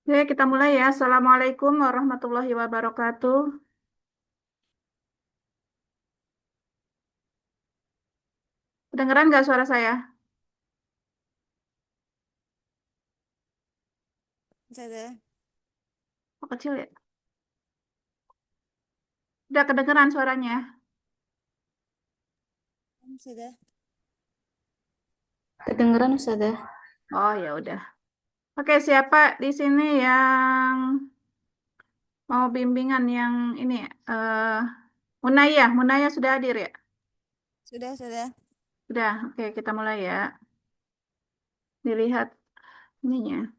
Oke, kita mulai ya. Assalamualaikum warahmatullahi wabarakatuh. Kedengeran nggak suara saya? Sudah, Oh, kecil ya? Udah kedengeran suaranya? sudah. Kedengeran Ustazah? Oh, ya udah. Oke, siapa di sini yang mau bimbingan yang ini? eh Munaya, Munaya sudah hadir ya? Sudah, sudah. Sudah. Oke, kita mulai ya. Dilihat ininya.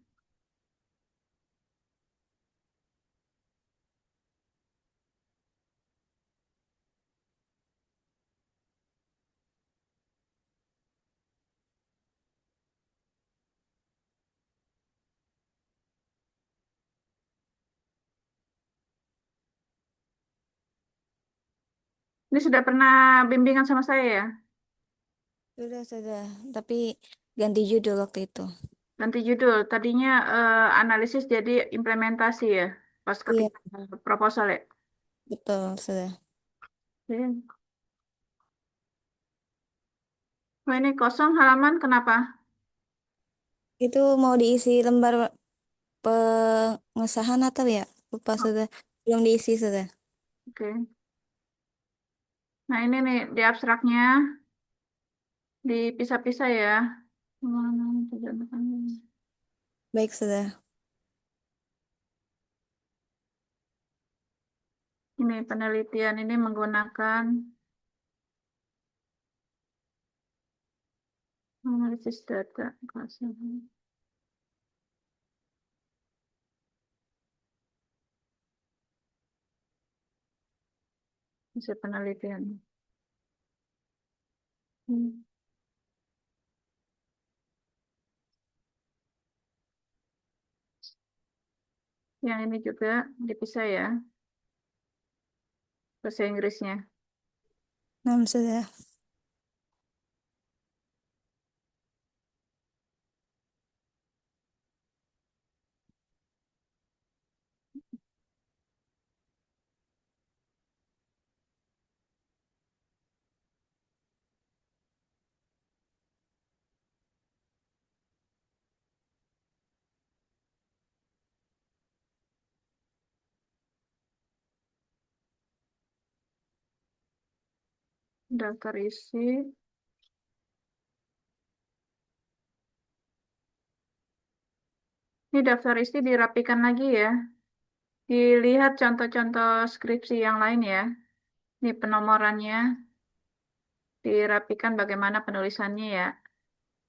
Ini sudah pernah bimbingan sama saya ya? Sudah, sudah. Tapi ganti judul waktu itu. Ganti judul. Tadinya analisis jadi implementasi ya. Pas Iya, ketika proposal ya. betul, sudah. Oke. Wah, ini kosong halaman kenapa? Itu mau diisi lembar pengesahan atau ya? Lupa sudah. Belum diisi sudah. Oke. Nah, ini nih di abstraknya dipisah-pisah ya. Baik, sudah. Ini penelitian ini menggunakan analisis data. Hasil penelitian. Hmm. Yang ini juga dipisah ya, bahasa Inggrisnya. Nah, sudah. Daftar isi. Ini daftar isi dirapikan lagi ya. Dilihat contoh-contoh skripsi yang lain ya. Ini penomorannya dirapikan bagaimana penulisannya ya.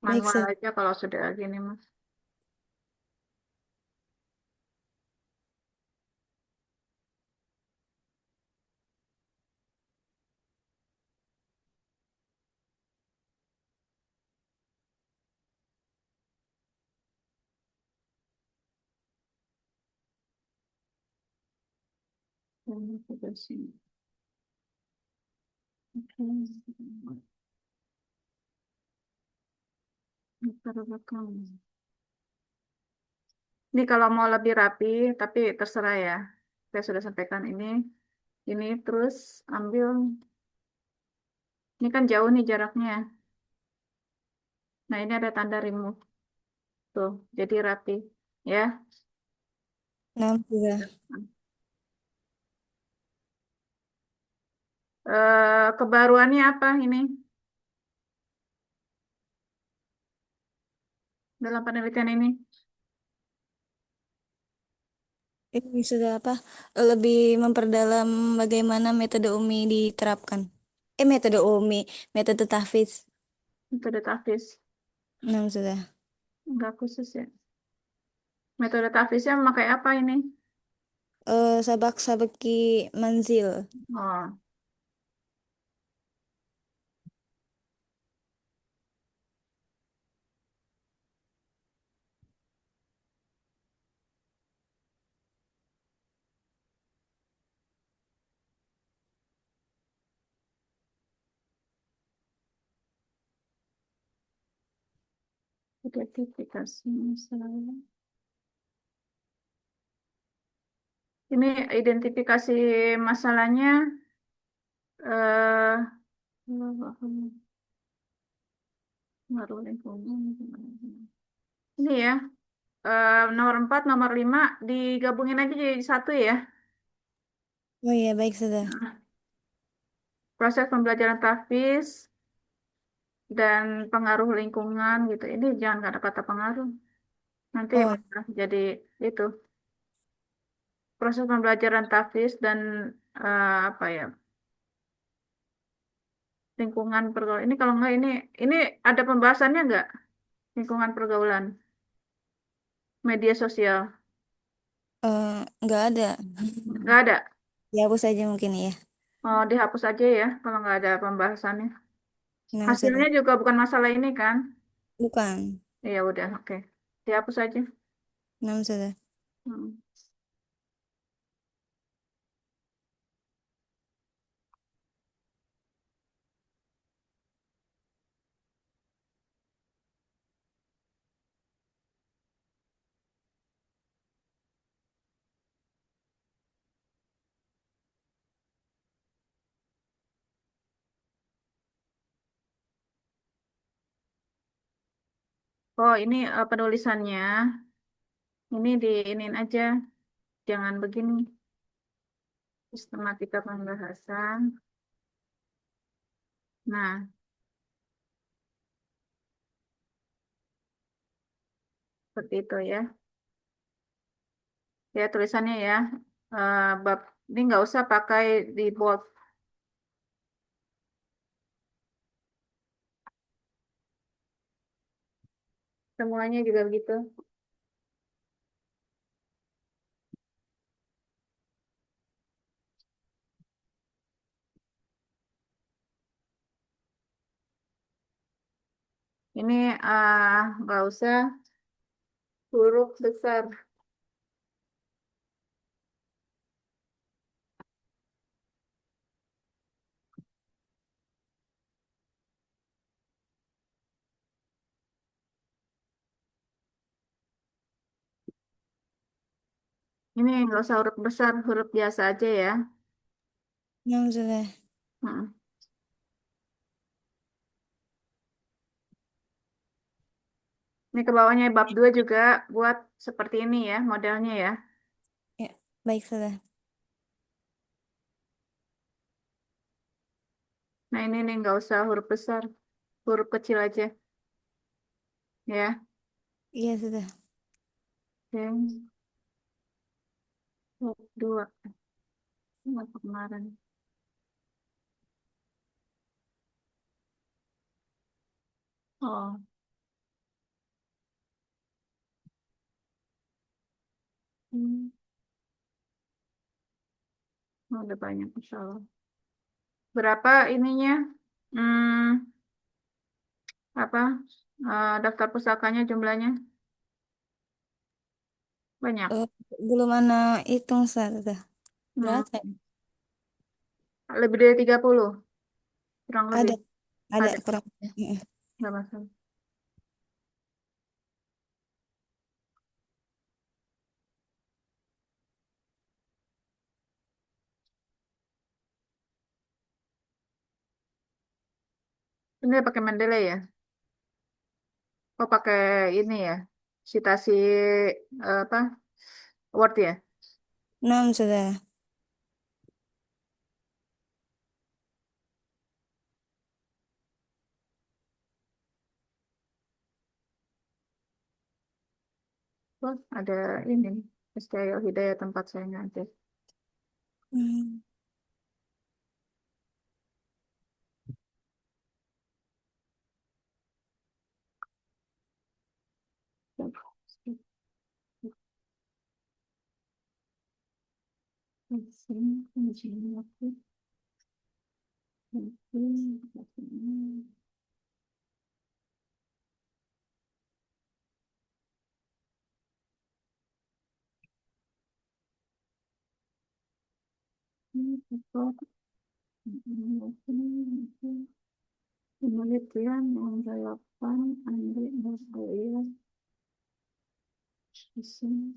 Baik, Manual sudah. aja kalau sudah gini mas. Ini juga sini. Oke. Latar belakang. Ini kalau mau lebih rapi, tapi terserah ya. Saya sudah sampaikan ini terus ambil. Ini kan jauh nih jaraknya. Nah ini ada tanda remove tuh, jadi rapi ya. Nah, sudah. Kebaruannya apa ini dalam penelitian ini? Ini sudah apa? Lebih memperdalam bagaimana metode UMI diterapkan. Metode UMI, metode tahfiz. Metode tahfiz, Nah, sudah. enggak khusus ya. Metode tahfiznya memakai apa ini? Sabak sabaki manzil. Oh, identifikasi masalah. Ini identifikasi masalahnya eh pengaruh lingkungan. Ini ya, nomor 4, nomor 5 digabungin aja jadi satu ya. Oh iya, baik sudah. Nah, proses pembelajaran tahfiz dan pengaruh lingkungan gitu. Ini jangan ada kata pengaruh. Nanti Oh, malah jadi itu proses pembelajaran tahfiz dan apa ya lingkungan pergaulan. Ini kalau enggak ini ada pembahasannya enggak lingkungan pergaulan media sosial nggak ada. nggak ada. Dihapus saja mungkin ya. Oh dihapus aja ya kalau nggak ada pembahasannya. Enam sudah. Hasilnya juga bukan masalah ini kan? Bukan. Ya udah oke dihapus aja. Enam sudah. Hmm. Oh ini penulisannya ini diinin aja jangan begini sistematika pembahasan. Nah seperti itu ya. Ya tulisannya ya. Bab ini nggak usah pakai di bold. Semuanya juga begitu. Ini nggak usah huruf besar. Ini nggak usah huruf besar, huruf biasa aja ya. Enam sudah. Hmm. Ini ke bawahnya bab 2 juga buat seperti ini ya modelnya ya. Ya, baik sudah. Nah ini nih nggak usah huruf besar, huruf kecil aja ya. Iya sudah. Oke, bab 2 apa kemarin? Oh, hmm. Oh, udah banyak masalah. Berapa ininya? Hmm, apa? Daftar pusakanya jumlahnya banyak. Eh, belum ana hitung sudah. Hmm. Berapa ya? Lebih dari 30 kurang lebih. Ada. Ada Ada, kurang. Mm. nggak masalah. Ini pakai Mendeley ya? Oh, pakai ini ya. Citasi apa? Word ya? Enam sudah. Oh, ada ini. STIO Hidayah tempat saya ngajar. Hmm. Penelitian yang relevan Andri Basaya di sini.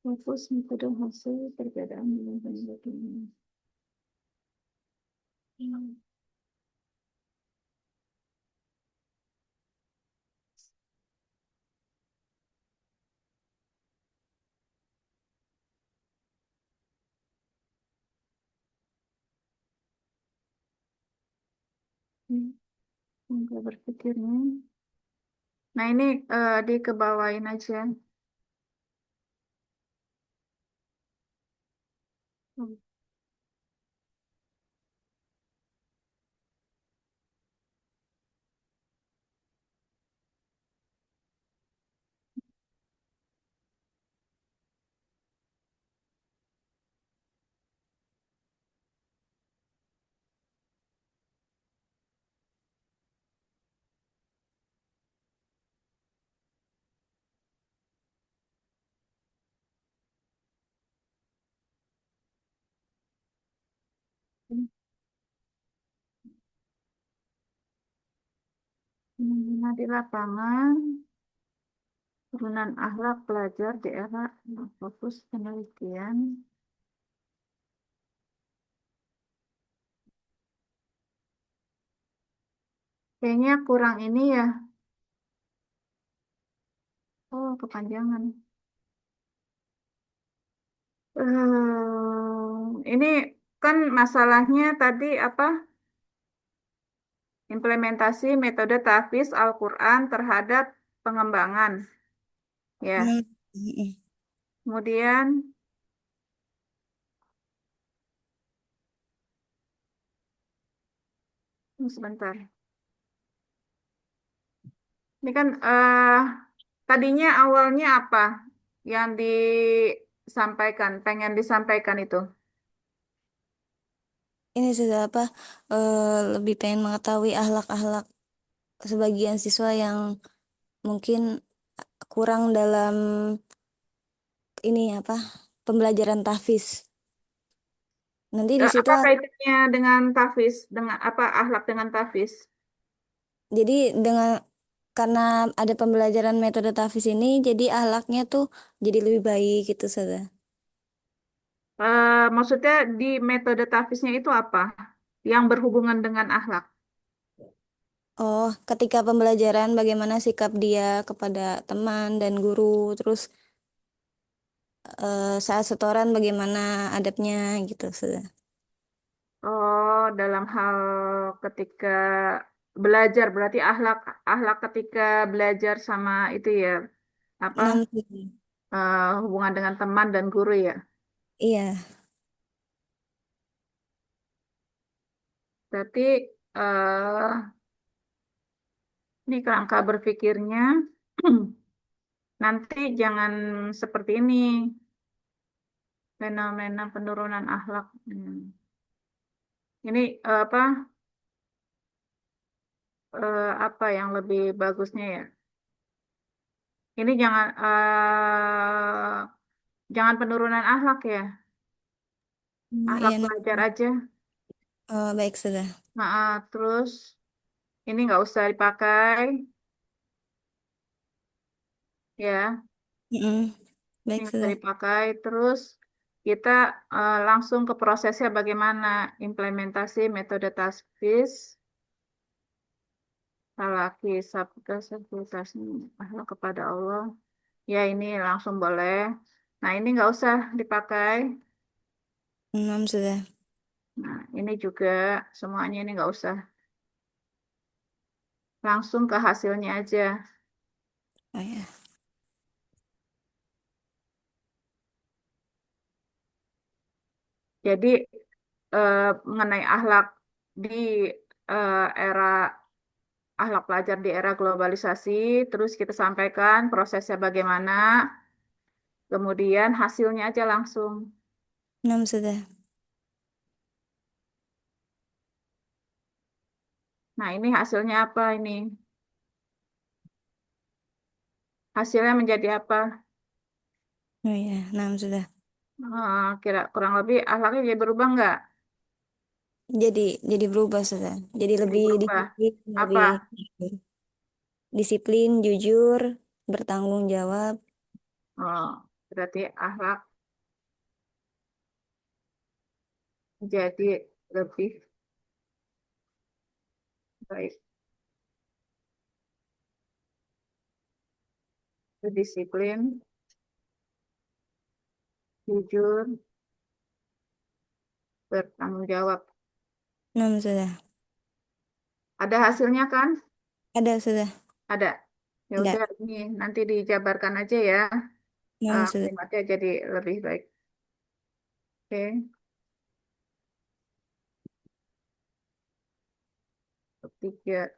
Fokus metode hasil perbedaan dengan pembandingan. Enggak berpikirnya. Nah ini dikebawain aja. Fenomena di lapangan, turunan akhlak pelajar di era fokus penelitian. Kayaknya kurang ini ya. Oh, kepanjangan. Ini kan masalahnya tadi apa? Implementasi metode tahfiz Al-Quran terhadap pengembangan. Ya, Hmm. Mm-mm. kemudian sebentar. Ini kan tadinya awalnya apa yang disampaikan, pengen disampaikan itu? Ini sudah apa? Lebih pengen mengetahui akhlak-akhlak sebagian siswa yang mungkin kurang dalam ini apa? Pembelajaran tahfiz. Nanti di situ Apa kaitannya dengan tahfiz? Dengan apa akhlak dengan tahfiz? jadi dengan karena ada pembelajaran metode tahfiz ini, jadi akhlaknya tuh jadi lebih baik gitu saja. Maksudnya di metode tahfiznya itu apa? Yang berhubungan dengan akhlak. Oh, ketika pembelajaran bagaimana sikap dia kepada teman dan guru, terus saat setoran bagaimana adabnya gitu sudah. Oh, dalam hal ketika belajar berarti akhlak akhlak ketika belajar sama itu ya apa Enam, hubungan dengan teman dan guru ya. iya, Berarti ini kerangka berpikirnya nanti jangan seperti ini fenomena penurunan akhlak. Ini apa yang lebih bagusnya ya? Ini jangan penurunan akhlak ya, akhlak iya, pelajar aja. oh, baik sudah. Nah, terus ini nggak usah dipakai ya, Mm-mm. ini Baik nggak usah sudah. dipakai. Terus kita langsung ke prosesnya bagaimana implementasi metode tasfis, talaki, sabda, sepultasi, akhlak kepada Allah. Ya ini langsung boleh. Nah ini nggak usah dipakai. Enam sudah. Nah ini juga semuanya ini nggak usah. Langsung ke hasilnya aja. Oh ya, Jadi mengenai akhlak di era akhlak pelajar di era globalisasi, terus kita sampaikan prosesnya bagaimana, kemudian hasilnya aja langsung. enam sudah. Nah, ini hasilnya apa ini? Hasilnya menjadi apa? Oh ya, enam sudah. Kira kurang lebih akhlaknya jadi berubah nggak? Jadi jadi berubah sudah. Jadi Jadi lebih berubah. disiplin, Apa? lebih disiplin, jujur, bertanggung jawab. Oh. berarti akhlak jadi lebih baik, berdisiplin, jujur, bertanggung jawab. Enam sudah. Ada hasilnya kan? Ada sudah. Ada. Ya Ada. udah, ini nanti dijabarkan aja ya. Enam sudah. Kalimatnya jadi lebih baik. Oke, ketiga.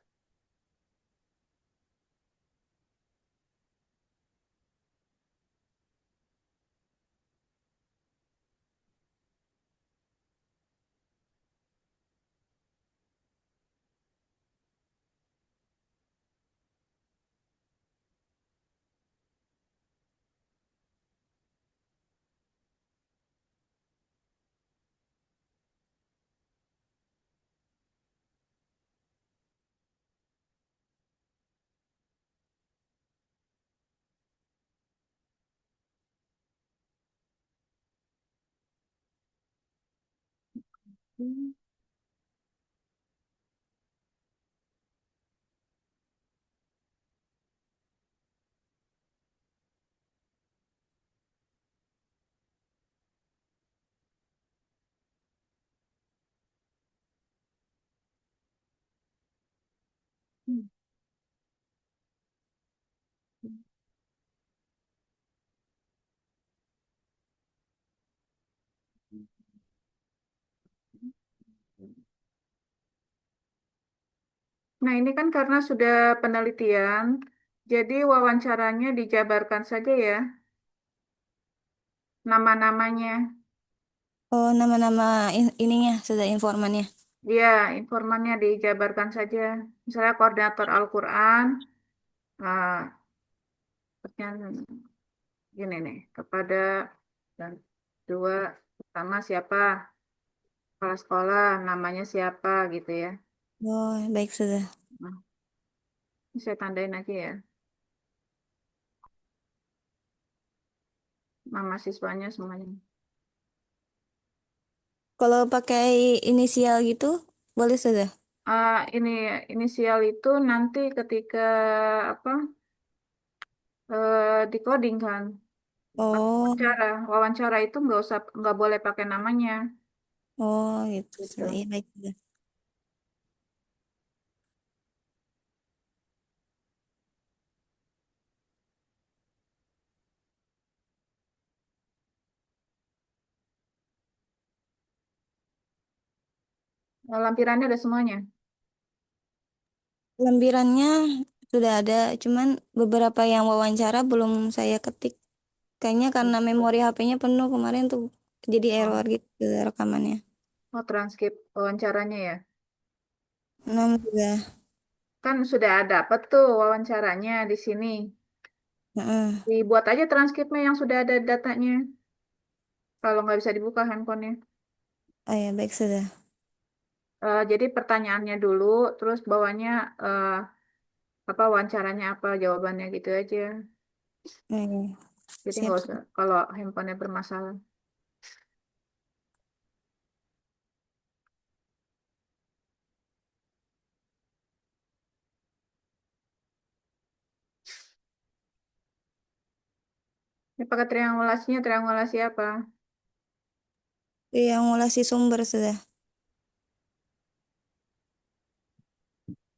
Nah, ini kan karena sudah penelitian, jadi wawancaranya dijabarkan saja ya, nama-namanya. Oh, nama-nama ininya sudah informannya. Iya, informannya dijabarkan saja. Misalnya koordinator Al-Quran, ah, pertanyaan gini nih, kepada dan dua pertama siapa, kepala sekolah, namanya siapa gitu ya. Oh, baik sudah. Nah, ini saya tandain aja ya, nama siswanya semuanya. Kalau pakai inisial gitu, boleh sudah. Ini inisial itu nanti ketika apa di coding kan. Pas Oh, wawancara itu nggak boleh pakai namanya oh gitu sudah. gitu. Iya, baik sudah. Lampirannya ada semuanya. Lampirannya sudah ada, cuman beberapa yang wawancara belum saya ketik. Kayaknya karena memori HP-nya penuh kemarin tuh, jadi Oh, error gitu rekamannya. oh, transkrip wawancaranya ya. Enam sudah. Kan sudah ada apa tuh wawancaranya di sini. Heeh. Dibuat aja transkripnya yang sudah ada datanya. Kalau nggak bisa dibuka handphonenya. Oh ya, baik sudah. Jadi pertanyaannya dulu, terus bawahnya apa wawancaranya apa jawabannya gitu aja. Jadi Siap. nggak usah kalau handphonenya bermasalah. Ini pakai triangulasinya, triangulasi apa? Triangulasi sumber sudah.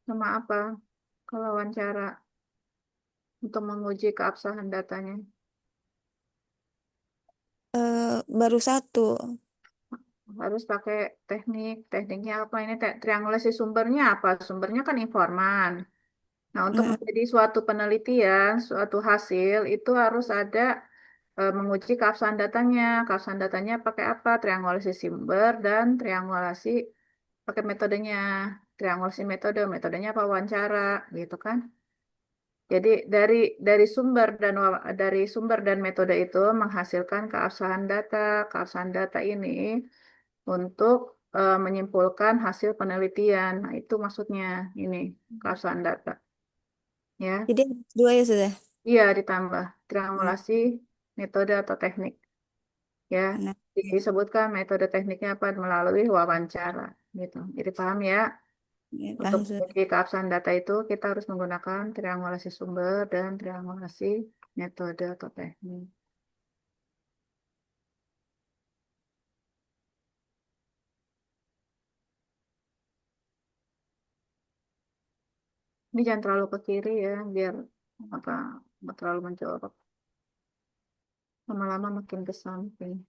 Sama apa? Kalau wawancara untuk menguji keabsahan datanya. Baru satu. Harus pakai tekniknya apa? Ini triangulasi sumbernya apa? Sumbernya kan informan. Nah, untuk Heeh. menjadi suatu penelitian, suatu hasil, itu harus ada menguji keabsahan datanya. Keabsahan datanya pakai apa? Triangulasi sumber dan triangulasi pakai metodenya. Triangulasi metodenya apa? Wawancara, gitu kan? Jadi dari dari sumber dan metode itu menghasilkan keabsahan data. Keabsahan data ini untuk menyimpulkan hasil penelitian. Nah, itu maksudnya ini keabsahan data, ya. Jadi dua ya sudah. Iya, ditambah Hmm. triangulasi. metode atau teknik ya. Nah, Disebutkan metode tekniknya apa melalui wawancara gitu. Jadi paham ya. ya, Untuk paham sudah. menguji keabsahan data itu kita harus menggunakan triangulasi sumber dan triangulasi metode atau teknik. Ini jangan terlalu ke kiri ya, biar apa nggak terlalu menjorok. Lama-lama makin ke samping.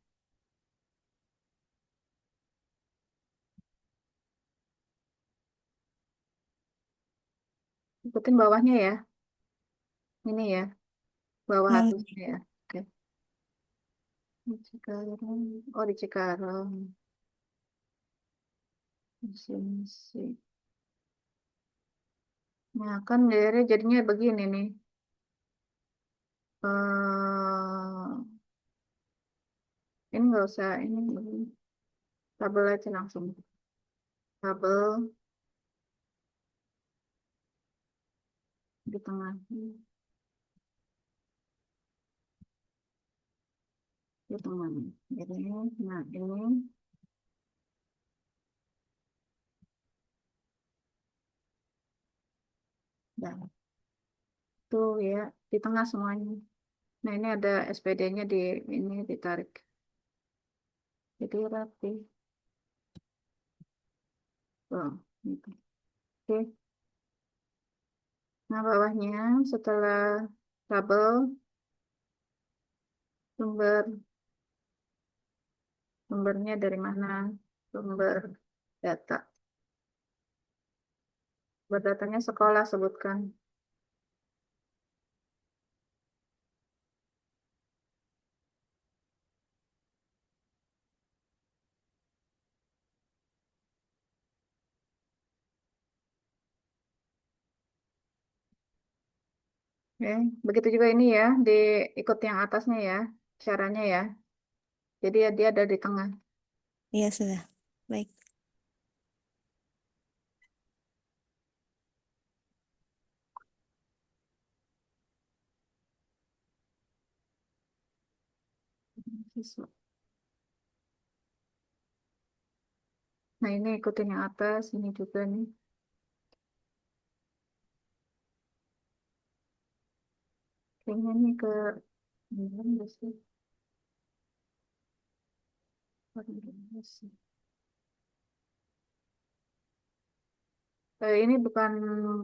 Ikutin bawahnya ya. Ini ya, bawah Yang atasnya ya. Oke. Di Cikarang. Oh, di Cikarang. Di sini sih. Nah, kan daerah jadinya begini nih. Ini nggak usah, ini begini. Tabel aja langsung. Tabel di tengah. Di tengah. Ini, nah ini. Nah, tuh ya, di tengah semuanya. Nah, ini ada SPD-nya di ini ditarik. Jadi rapi. Tuh, gitu. Oke. Nah, bawahnya setelah tabel sumber sumbernya dari mana? Sumber data. Sumber datanya sekolah sebutkan. Oke. Begitu juga ini ya, diikut yang atasnya ya, caranya ya. Jadi ya, dia ada di tengah. iya sudah. Baik. Nah, ini ikutin yang atas, ini juga nih. Kayaknya nih ke ini enggak sih? Enggak sih. Ini bukan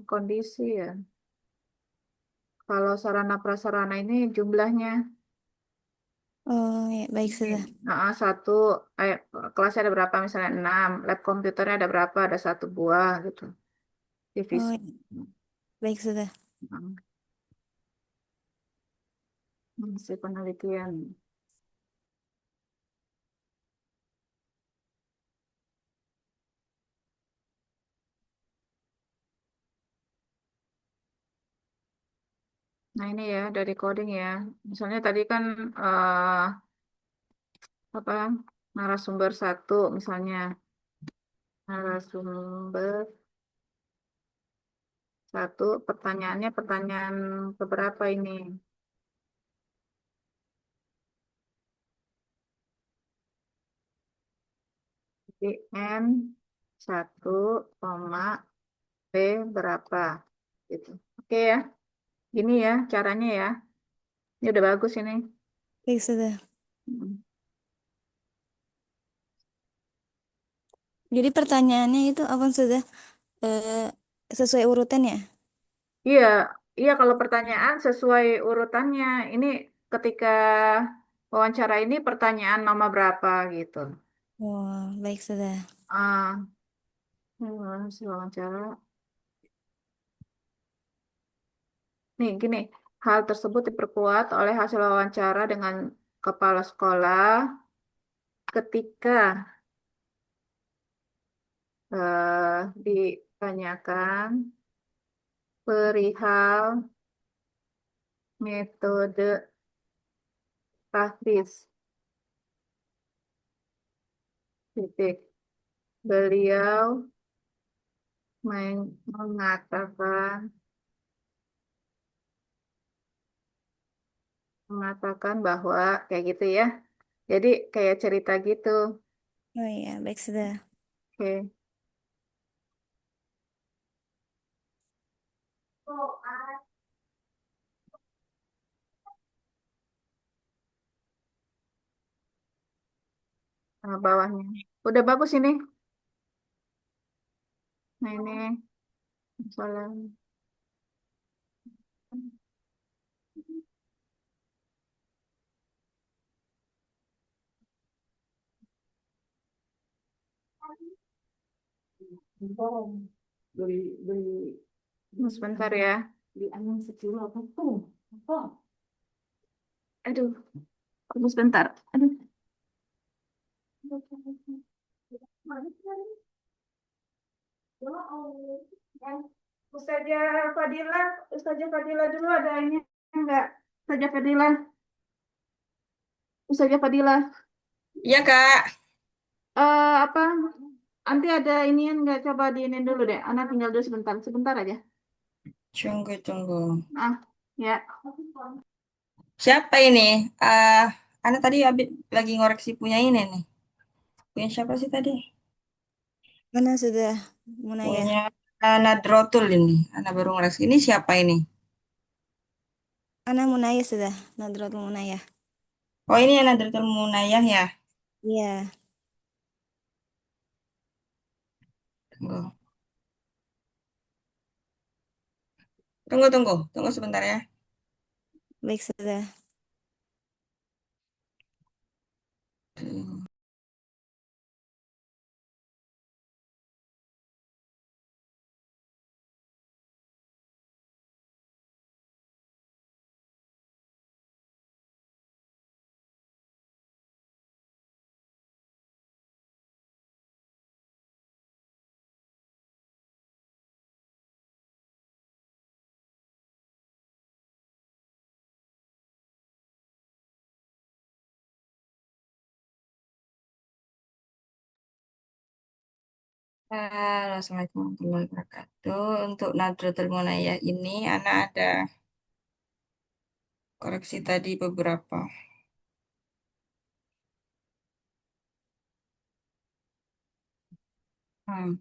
kondisi ya. Kalau sarana prasarana ini jumlahnya. Oh, ya, baik Ini, sudah. satu, kelasnya ada berapa misalnya 6, lab komputernya ada berapa, ada satu buah gitu. Oh, Divisi. ya, baik sudah. Hmm, hasil penelitian. Nah ini ya dari coding ya. Misalnya tadi kan apa narasumber satu misalnya narasumber satu pertanyaannya pertanyaan keberapa ini? Jadi N satu koma P berapa gitu. Oke ya, gini ya caranya ya. Ini udah bagus ini. Baik sudah. Hmm. Jadi pertanyaannya itu apa sudah eh, sesuai urutan ya? Iya, iya kalau pertanyaan sesuai urutannya. Ini ketika wawancara ini pertanyaan nomor berapa gitu. Wah, baik sudah. Ah, hasil wawancara. Nih, gini, hal tersebut diperkuat oleh hasil wawancara dengan kepala sekolah ketika ditanyakan perihal metode praktis. Titik. Beliau mengatakan mengatakan bahwa kayak gitu ya. Jadi kayak cerita gitu. Oh iya, baik sudah. Oke. Nah, bawahnya. Udah bagus ini. Nah ini soalnya. Sebentar ya. Aduh, tunggu sebentar. Aduh. Ustazah Fadila dulu ada ini enggak? Ustazah Fadila, Ustazah Fadila. Iya Kak, Apa? Nanti ada inian nggak? Coba diinin dulu deh. Anak tinggal dulu sebentar, sebentar aja. tunggu. Ah, ya. Siapa ini? Ah, Ana tadi lagi ngoreksi punya ini nih. Punya siapa sih tadi? Mana sudah Munayah? Punya Nadrotul ini. Ana baru ngoreksi. Ini siapa ini? Ana Munayah sudah. Nadratul Munayah. Oh ini Nadrotul Munayah ya. Iya, Tunggu. Tunggu sebentar ya. baik sudah. Assalamualaikum warahmatullahi wabarakatuh. Untuk Nadrotul Munayah ini Ana ada koreksi tadi beberapa. Hmm.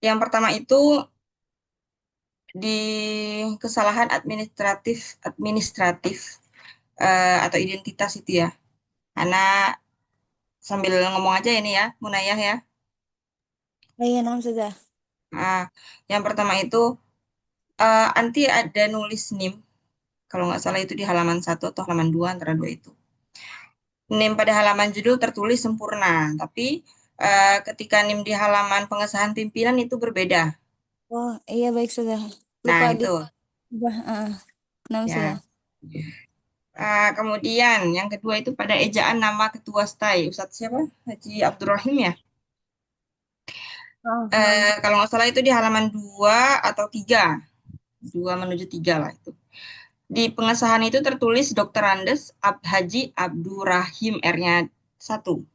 Yang pertama itu di kesalahan administratif administratif atau identitas itu ya. Anak sambil ngomong aja ini ya, Munayah ya. Oh iya, nam sudah. Nah, yang pertama itu anti ada nulis NIM, kalau nggak salah itu di halaman satu atau halaman 2 antara dua itu. NIM pada halaman judul tertulis sempurna, tapi ketika NIM di halaman pengesahan pimpinan itu berbeda. Oh iya, baik sudah. Lupa Nah, di. itu Udah, nam sudah. ya. Kemudian yang kedua itu pada ejaan nama ketua STAI, Ustadz siapa? Haji Abdurrahim ya. Oh, nam. Kalau nggak salah itu di halaman 2 atau 3, 2 menuju 3 lah itu. Di pengesahan itu tertulis Dr. Andes Haji Abdurrahim R-nya 1.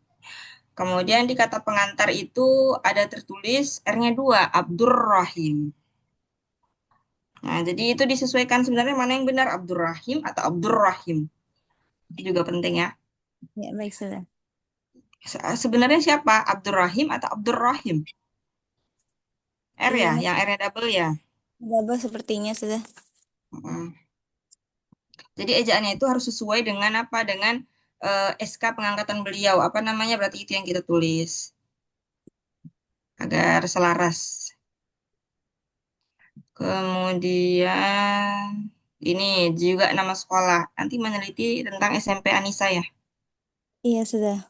Kemudian di kata pengantar itu ada tertulis R-nya 2, Abdurrahim. Nah, jadi itu disesuaikan sebenarnya mana yang benar, Abdurrahim atau Abdurrahim. Itu juga penting ya. Ya, baik sudah. Sebenarnya siapa? Abdurrahim atau Abdurrahim? R Iya, ya, nam. yang R-nya double ya. Gabah sepertinya sudah. Mm. Jadi ejaannya itu harus sesuai dengan apa? Dengan SK pengangkatan beliau. Apa namanya? Berarti itu yang kita tulis agar selaras. Kemudian ini juga nama sekolah. Nanti meneliti tentang SMP Anissa ya. Iya, sudah.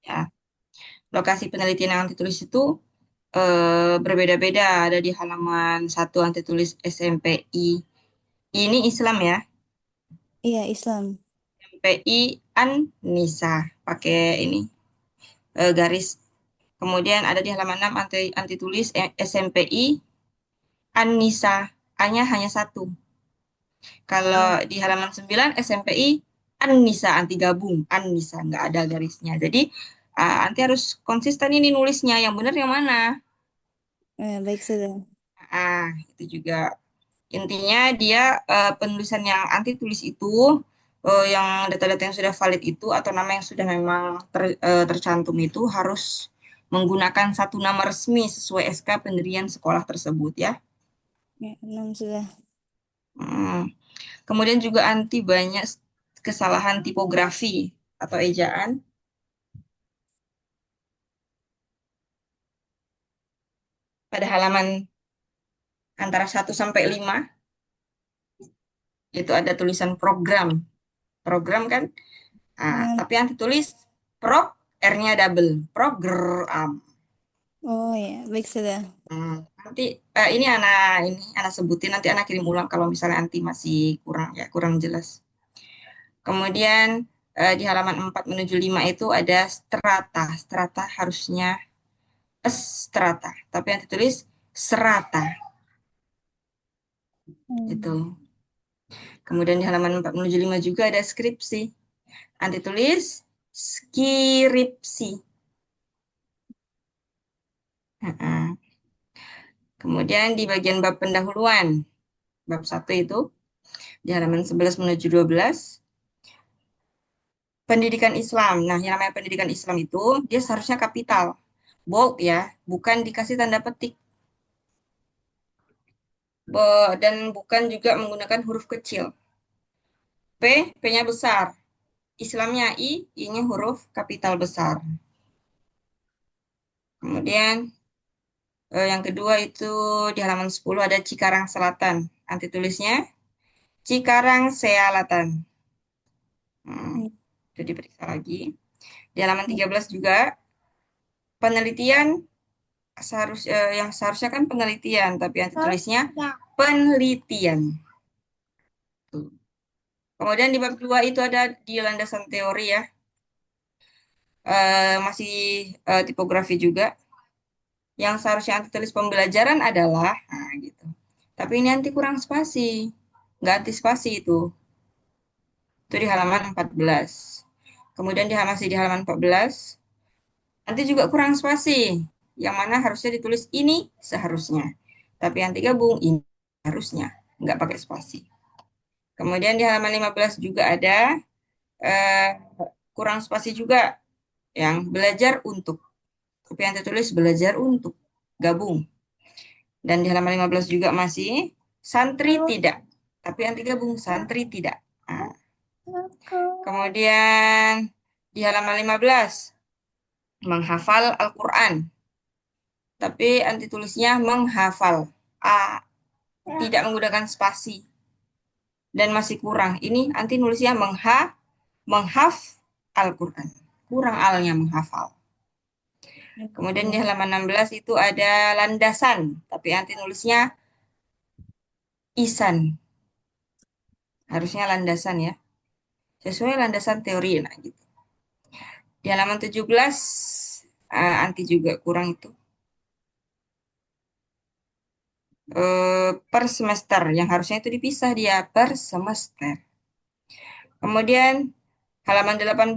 Ya, lokasi penelitian yang ditulis itu berbeda-beda. Ada di halaman satu yang ditulis SMPI. Ini Islam ya. Iya, Islam. SMPI An-Nisa. Pakai ini garis. Kemudian ada di halaman 6 anti tulis SMPI An-Nisa. A-nya hanya satu. Kalau Oh, di halaman 9 SMPI An-Nisa anti gabung, An-Nisa nggak ada garisnya. Jadi nanti harus konsisten ini nulisnya. Yang benar yang mana? baik sudah. Itu juga. Intinya dia penulisan yang anti tulis itu yang data-data yang sudah valid itu atau nama yang sudah memang tercantum itu harus menggunakan satu nama resmi sesuai SK pendirian sekolah tersebut ya. Ya, 6 sudah. Hmm. Kemudian juga anti banyak kesalahan tipografi atau ejaan pada halaman antara 1 sampai 5 itu ada tulisan program. Program kan? Nah, Enam. tapi yang ditulis prog, R-nya double. Program. Oh ya, baik sudah. Hmm, nanti ini anak sebutin nanti anak kirim ulang kalau misalnya nanti masih kurang ya, kurang jelas. Kemudian di halaman 4 menuju 5 itu ada strata. Strata harusnya strata, tapi yang ditulis serata itu. Hmm. Kemudian di halaman 4 menuju 5 juga ada skripsi. Nanti tulis skripsi. Heeh. Kemudian di bagian bab pendahuluan, bab 1 itu, di halaman 11 menuju 12, pendidikan Islam. Nah, yang namanya pendidikan Islam itu, dia seharusnya kapital. Bold ya, bukan dikasih tanda petik. Dan bukan juga menggunakan huruf kecil. P-nya besar. Islamnya I-nya huruf kapital besar. Kemudian yang kedua itu di halaman 10 ada Cikarang Selatan. Nanti tulisnya Cikarang Selatan. Hmm. Itu diperiksa lagi. Di halaman 13 juga penelitian yang seharusnya kan penelitian, tapi yang tulisnya penelitian. Tuh. Kemudian di bab 2 itu ada di landasan teori ya. Masih tipografi juga. Yang seharusnya anti tulis pembelajaran adalah nah gitu. Tapi ini anti kurang spasi. Nggak anti spasi itu. Itu di halaman 14. Kemudian masih di halaman 14. Nanti juga kurang spasi. Yang mana harusnya ditulis ini seharusnya. Tapi yang digabung ini harusnya. Nggak pakai spasi. Kemudian di halaman 15 juga ada eh, kurang spasi juga. Yang belajar untuk. Tapi yang tertulis belajar untuk. Gabung. Dan di halaman 15 juga masih santri tidak. Tapi yang digabung santri tidak. Nah, kemudian di halaman 15 menghafal Al-Quran. Tapi anti tulisnya menghafal. A, tidak menggunakan spasi. Dan masih kurang. Ini anti nulisnya menghaf Al-Quran. Kurang alnya menghafal. Kemudian di halaman 16 itu ada landasan. Tapi anti nulisnya isan. Harusnya landasan ya. Sesuai landasan teori. Nah, gitu. Di halaman 17 anti juga kurang itu. Per semester. Yang harusnya itu dipisah dia per semester. Kemudian halaman 18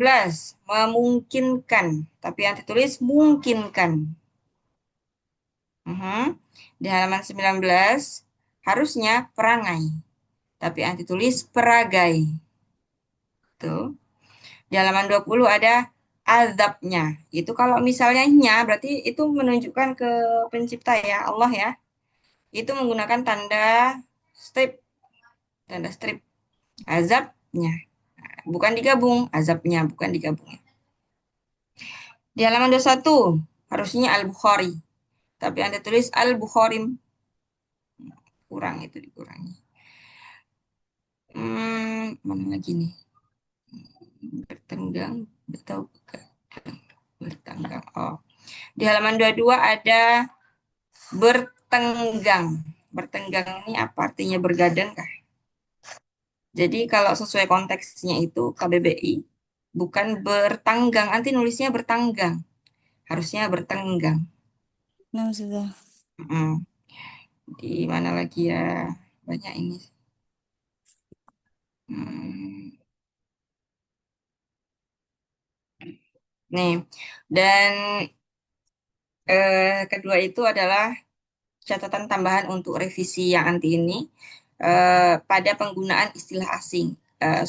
memungkinkan. Tapi yang ditulis mungkinkan. Di halaman 19 harusnya perangai. Tapi yang ditulis peragai. Tuh. Di halaman 20 ada azabnya. Itu kalau misalnya nya berarti itu menunjukkan ke pencipta ya, Allah ya. Itu menggunakan strip, tanda strip. Azabnya. Bukan digabung, azabnya bukan digabung. Di halaman 21 harusnya Al-Bukhari. Tapi Anda tulis Al-Bukharim. Kurang itu dikurangi. Mana lagi nih? Bertenggang, udah tahu bukan? Bertenggang. Oh. Di halaman 22 ada bertenggang. Bertenggang ini apa artinya bergadang kah? Jadi kalau sesuai konteksnya itu KBBI bukan bertanggang, nanti nulisnya bertanggang. Harusnya bertenggang. 6 sudah. Hmm. Di mana lagi ya? Banyak ini. Hmm. Nih, dan kedua itu adalah catatan tambahan untuk revisi yang anti ini. pada penggunaan istilah asing.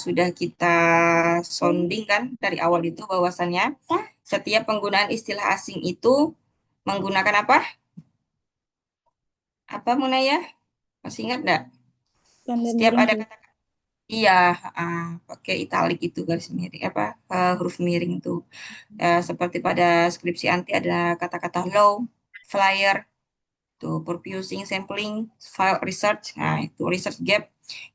Sudah kita sounding kan dari awal itu bahwasannya setiap penggunaan istilah asing itu menggunakan apa? Apa Munaya? Masih ingat nggak? Tanda Setiap miring ada tuh. kata iya, pakai italik itu garis miring apa huruf miring itu. Seperti pada skripsi anti ada kata-kata low, flyer, tuh purposing, sampling, file research. Nah, itu research gap.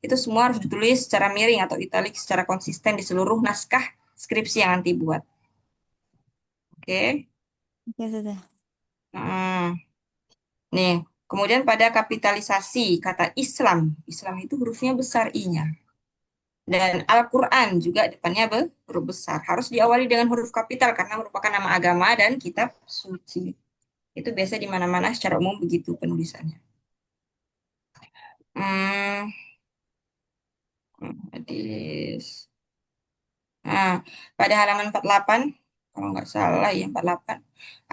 Itu semua harus ditulis secara miring atau italik secara konsisten di seluruh naskah skripsi yang nanti buat. Oke. Oke, sudah. Hmm. Nih, kemudian pada kapitalisasi kata Islam. Islam itu hurufnya besar I-nya. Dan Al-Quran juga depannya huruf besar. Harus diawali dengan huruf kapital karena merupakan nama agama dan kitab suci. Itu biasa di mana-mana secara umum begitu penulisannya. Hmm, hadis. Nah, pada halaman 48, kalau nggak salah ya 48,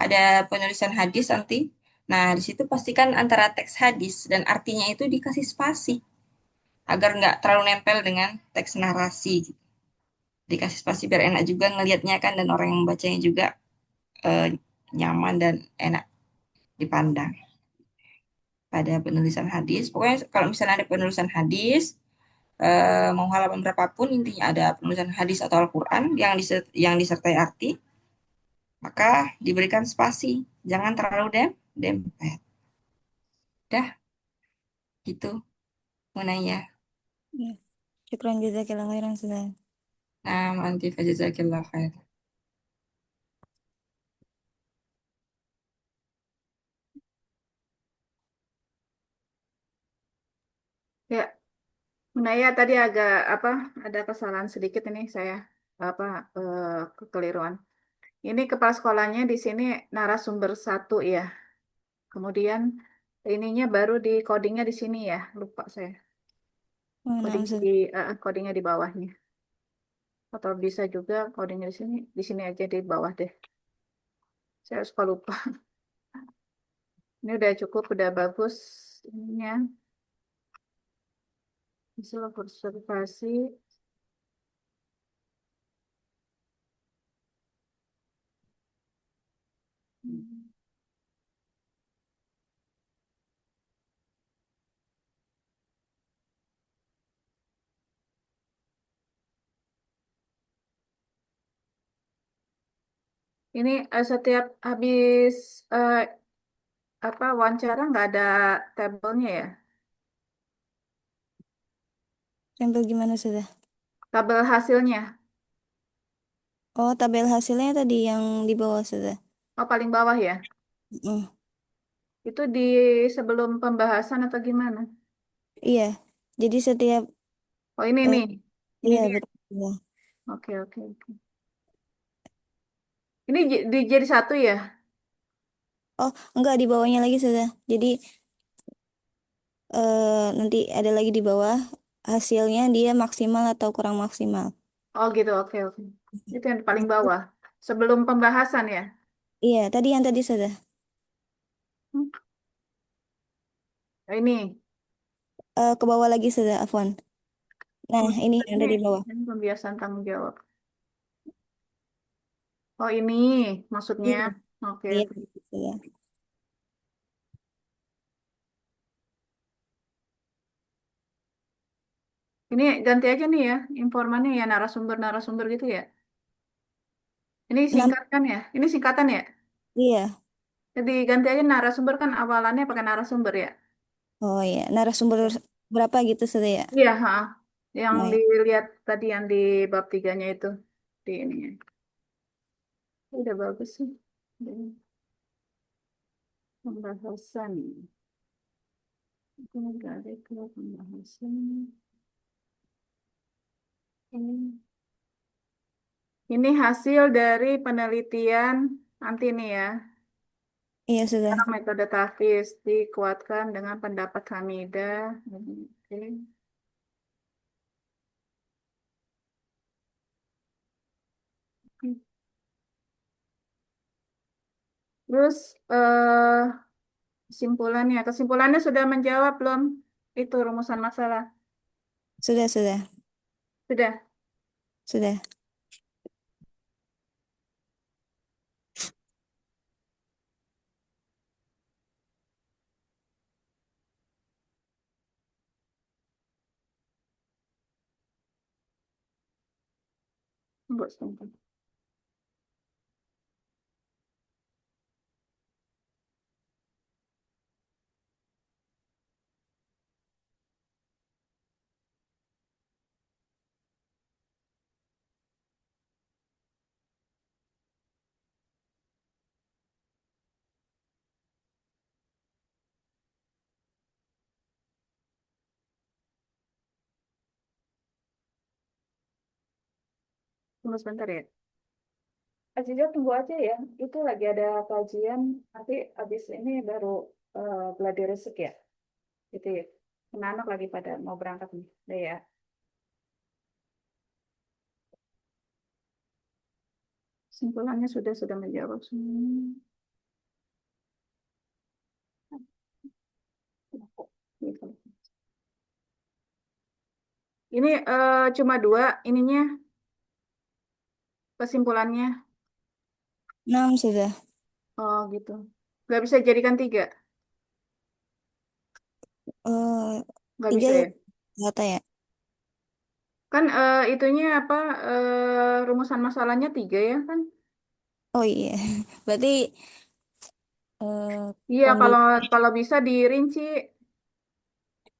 ada penulisan hadis nanti. Nah, di situ pastikan antara teks hadis dan artinya itu dikasih spasi agar nggak terlalu nempel dengan teks narasi. Gitu. Dikasih spasi biar enak juga ngelihatnya kan dan orang yang membacanya juga eh, nyaman dan enak dipandang pada penulisan hadis. Pokoknya kalau misalnya ada penulisan hadis, mau halaman berapapun intinya ada penulisan hadis atau Al-Quran yang disertai arti, maka diberikan spasi. Jangan terlalu dempet. Dah, gitu menanya. Ya. Syukran jazakallah khairan, sudah. Nah, nanti fajazakillah khair. Ya, Naya tadi agak apa? Ada kesalahan sedikit ini saya apa kekeliruan. Ini kepala sekolahnya di sini narasumber satu ya. Kemudian ininya baru di codingnya di sini ya. Lupa saya. Oh, nah, Coding sudah. di codingnya di bawahnya. Atau bisa juga codingnya di sini aja di bawah deh. Saya suka lupa. Ini udah cukup, udah bagus ininya. Hasil observasi. Ini setiap habis eh, apa wawancara nggak ada tabelnya ya? Sampel gimana, sudah? Tabel hasilnya. Oh, tabel hasilnya tadi yang di bawah, sudah. Oh, paling bawah ya. Mm. Itu di sebelum pembahasan atau gimana? Iya. Jadi setiap Oh, ini eh, nih. Ini iya dia. betul. Iya. Oke, oke, oke. Ini jadi satu ya? Oh, enggak, di bawahnya lagi, sudah. Jadi nanti ada lagi di bawah hasilnya dia maksimal atau kurang maksimal. Oh, gitu. Oke, oke. Itu yang paling bawah. Sebelum pembahasan ya? Iya, tadi yang tadi, sudah. Hmm. Oh, ini. Ke bawah lagi, sudah, Afwan. Nah, Oh, ini yang ini, ada di bawah. ini pembiasaan tanggung jawab. Oh, ini maksudnya. Iya, Oke, iya, oke. sudah. Ini ganti aja nih ya, informannya ya narasumber-narasumber gitu ya. Ini Nam singkat kan ya? Ini singkatan ya? iya. Jadi ganti aja narasumber kan awalannya pakai narasumber ya. Oh iya, narasumber berapa gitu, sudah ya? Iya, ha. Yang Oh, iya. dilihat tadi yang di bab tiganya itu di ininya. Udah bagus sih. Ini pembahasan. Itu ada ke pembahasan. Ini. Ini hasil dari penelitian nanti nih ya. Iya, sudah. Sekarang metode tahfiz dikuatkan dengan pendapat Hamidah. Oke. Terus kesimpulannya sudah menjawab belum? Itu rumusan masalah. Sudah, Sudah. sudah. Tunggu sebentar. Tunggu sebentar ya. Aziza tunggu aja ya. Itu lagi ada kajian. Nanti habis ini baru gladi resik ya. Gitu ya. Anak-anak lagi pada mau berangkat nih. Udah ya. Simpulannya sudah menjawab semua. Gitu. Ini cuma dua ininya kesimpulannya. 6 sudah. Oh gitu. Nggak bisa jadikan tiga. Eh, Nggak 3 bisa ya ya. kata ya. Kan itunya apa rumusan masalahnya tiga ya kan? Oh iya. Berarti Iya kalau kondisi kalau bisa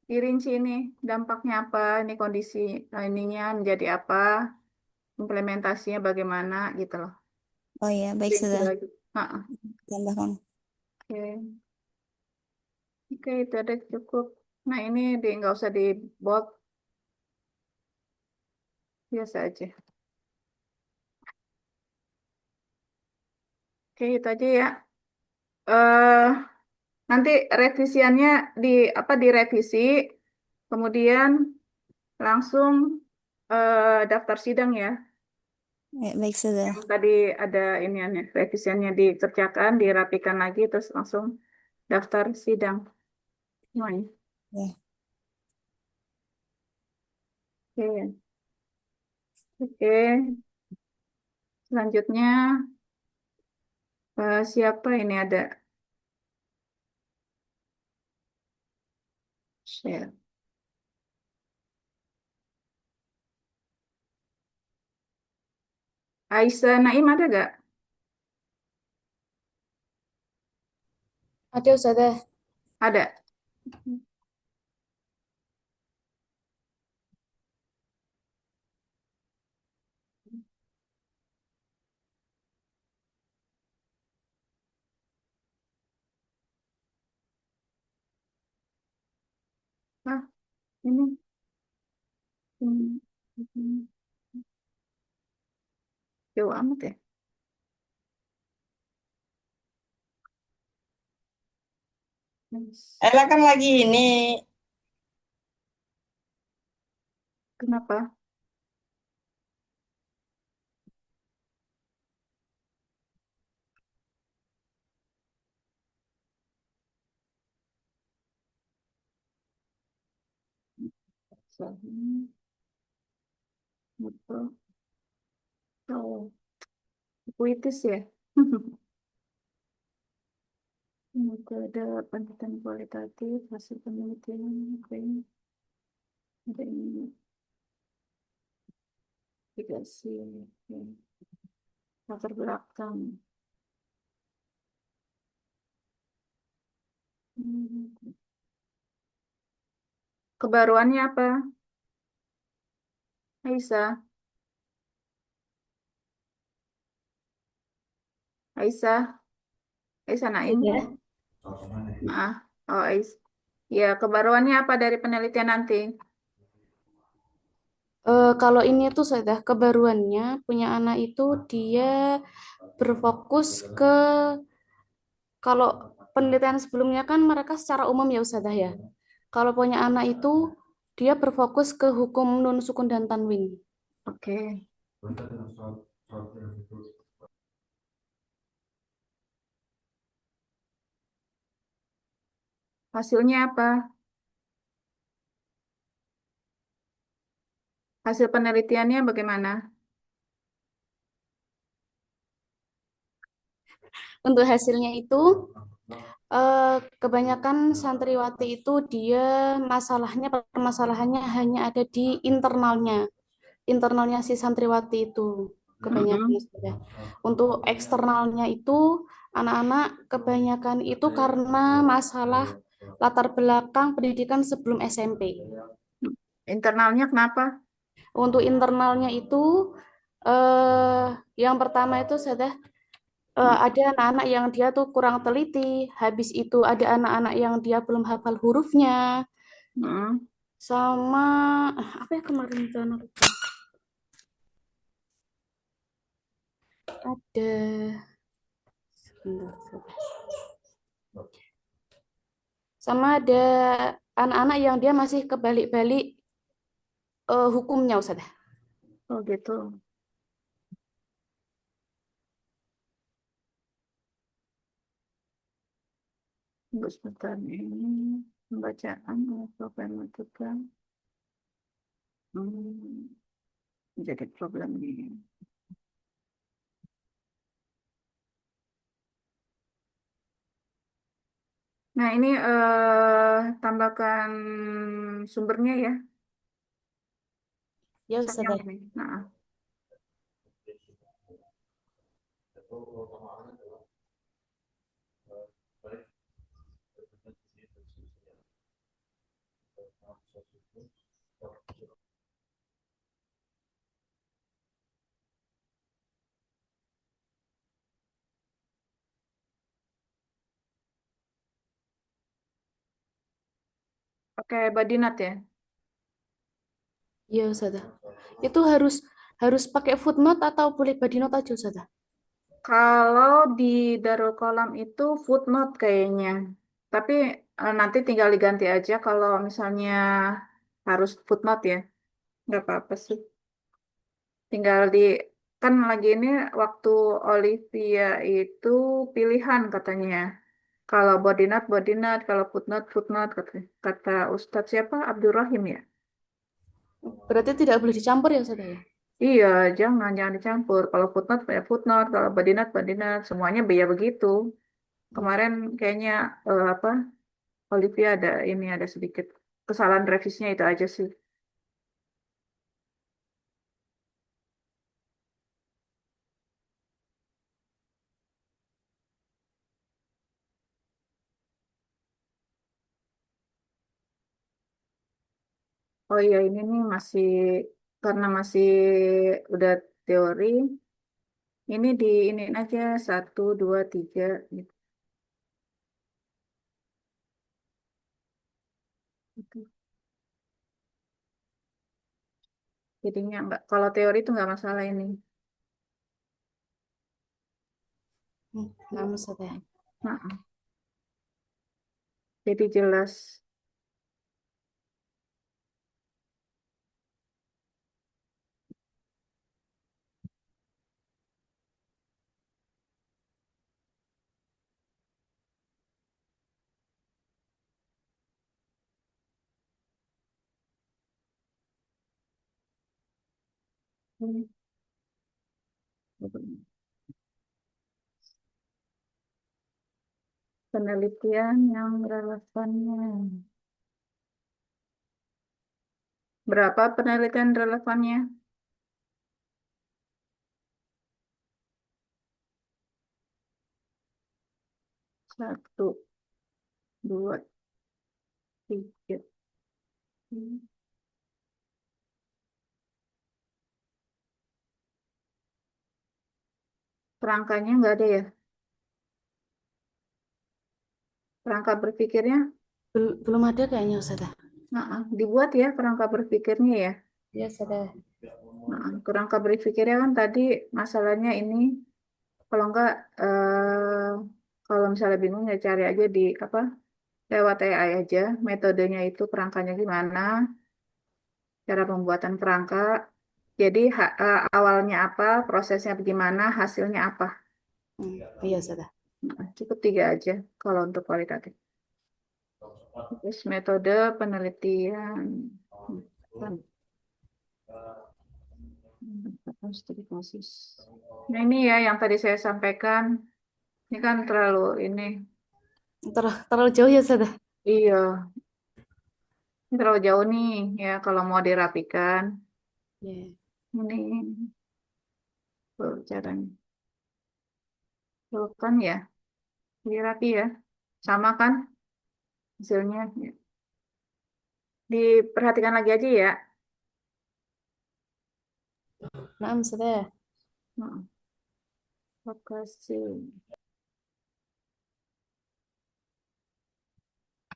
dirinci ini dampaknya apa, ini kondisi ininya menjadi apa, implementasinya bagaimana gitu loh. Oh iya, baik Rinci sudah. lagi. Ah, Tambahkan. oke, oke itu ada cukup. Nah ini di nggak usah di bold, biasa aja. Oke itu aja ya. eh Nanti revisiannya di apa direvisi, kemudian langsung daftar sidang ya. Ya, baik sudah. Yang tadi ada iniannya, revisiannya dikerjakan, dirapikan lagi, terus langsung daftar sidang semuanya. Ya. Oke, oke. Selanjutnya siapa ini ada share. Aisyah Naim ada gak? Ada Ustazah. Ada. Ah, ini. Hmm, hmm, jauh amat ya. Yes. Ella kan lagi ini. Kenapa? Soalnya, betul. Oh, puitis ya. Itu ada penelitian kualitatif, hasil penelitian, oke. Ada ini, investigasi, oke. Latar belakang. Hmm. Kebaruannya apa? Aisyah, Aisyah, Aisyah Naim. Sudah. Ah, oh Aisyah. Ya, kebaruannya apa dari penelitian nanti? Kalau ini tuh sudah kebaruannya punya anak itu dia berfokus ke kalau penelitian sebelumnya kan mereka secara umum ya Ustazah ya. Kalau punya anak itu dia berfokus ke hukum nun sukun dan tanwin. Oke. Hasilnya apa? Hasil penelitiannya bagaimana? Untuk hasilnya itu kebanyakan santriwati itu dia permasalahannya hanya ada di internalnya si santriwati itu kebanyakan Mm-mm. sudah. Untuk eksternalnya itu anak-anak kebanyakan itu karena masalah latar belakang pendidikan sebelum SMP. Internalnya kenapa? Untuk internalnya itu eh yang pertama itu sudah ada anak-anak yang dia tuh kurang teliti, habis itu ada anak-anak yang dia belum hafal hurufnya, Mm-mm. sama apa ya kemarin itu anak lupa. Ada sebentar. Sama ada anak-anak yang dia masih kebalik-balik hukumnya Ustaz. Oh gitu. Tunggu sebentar ini pembacaan atau pembentukan. Jadi problem ini. Nah ini tambahkan sumbernya ya. Ya Sayang Ustaz. ini. Nah, pakai badinat ya. Ya Ustaz. Itu harus pakai footnote atau boleh body note aja Ustaz? Kalau di Darul Kolam itu footnote kayaknya. Tapi nanti tinggal diganti aja kalau misalnya harus footnote ya. Nggak apa-apa sih. Tinggal di kan lagi ini waktu Olivia itu pilihan katanya. Kalau body note, kalau footnote kata, kata Ustadz siapa? Abdurrahim ya. Berarti tidak boleh dicampur ya Ustaz ya? Iya, jangan dicampur. Kalau footnote ya footnote, kalau body note, semuanya biaya begitu. Kemarin kayaknya apa? Olivia ada sedikit kesalahan revisinya itu aja sih. Oh iya ini nih masih karena masih udah teori. Ini di ini aja satu dua tiga gitu. Gitu. Jadinya nggak kalau teori itu nggak masalah ini. Nah, Ustaz ya. Nah, jadi jelas. Hmm. Penelitian yang relevannya. Berapa penelitian relevannya? Satu, dua, tiga. Hmm. Kerangkanya nggak ada ya? Kerangka berpikirnya, Belum ada kayaknya Ustaz ya. nah, dibuat ya kerangka berpikirnya ya. Ya Ustaz ya. Nah, kerangka berpikirnya kan tadi masalahnya ini, kalau nggak, kalau misalnya bingung ya cari aja di apa lewat AI aja, metodenya itu kerangkanya gimana, cara pembuatan kerangka. Jadi awalnya apa, prosesnya bagaimana, hasilnya apa. Iya Ustaz ya. Nah, cukup tiga aja kalau untuk kualitatif. Terus metode penelitian. Hmm. Osteoporosis. Nah ini ya yang tadi saya sampaikan. Ini kan terlalu ini. Terlalu jauh ya Ustazah. Iya, ini terlalu jauh nih ya kalau mau dirapikan. Ya. Ini caranya. Tuh kan ya, dirapi ya. Sama kan hasilnya. Ya. Diperhatikan lagi aja ya. Nah, Ustazah. Nah, lokasi.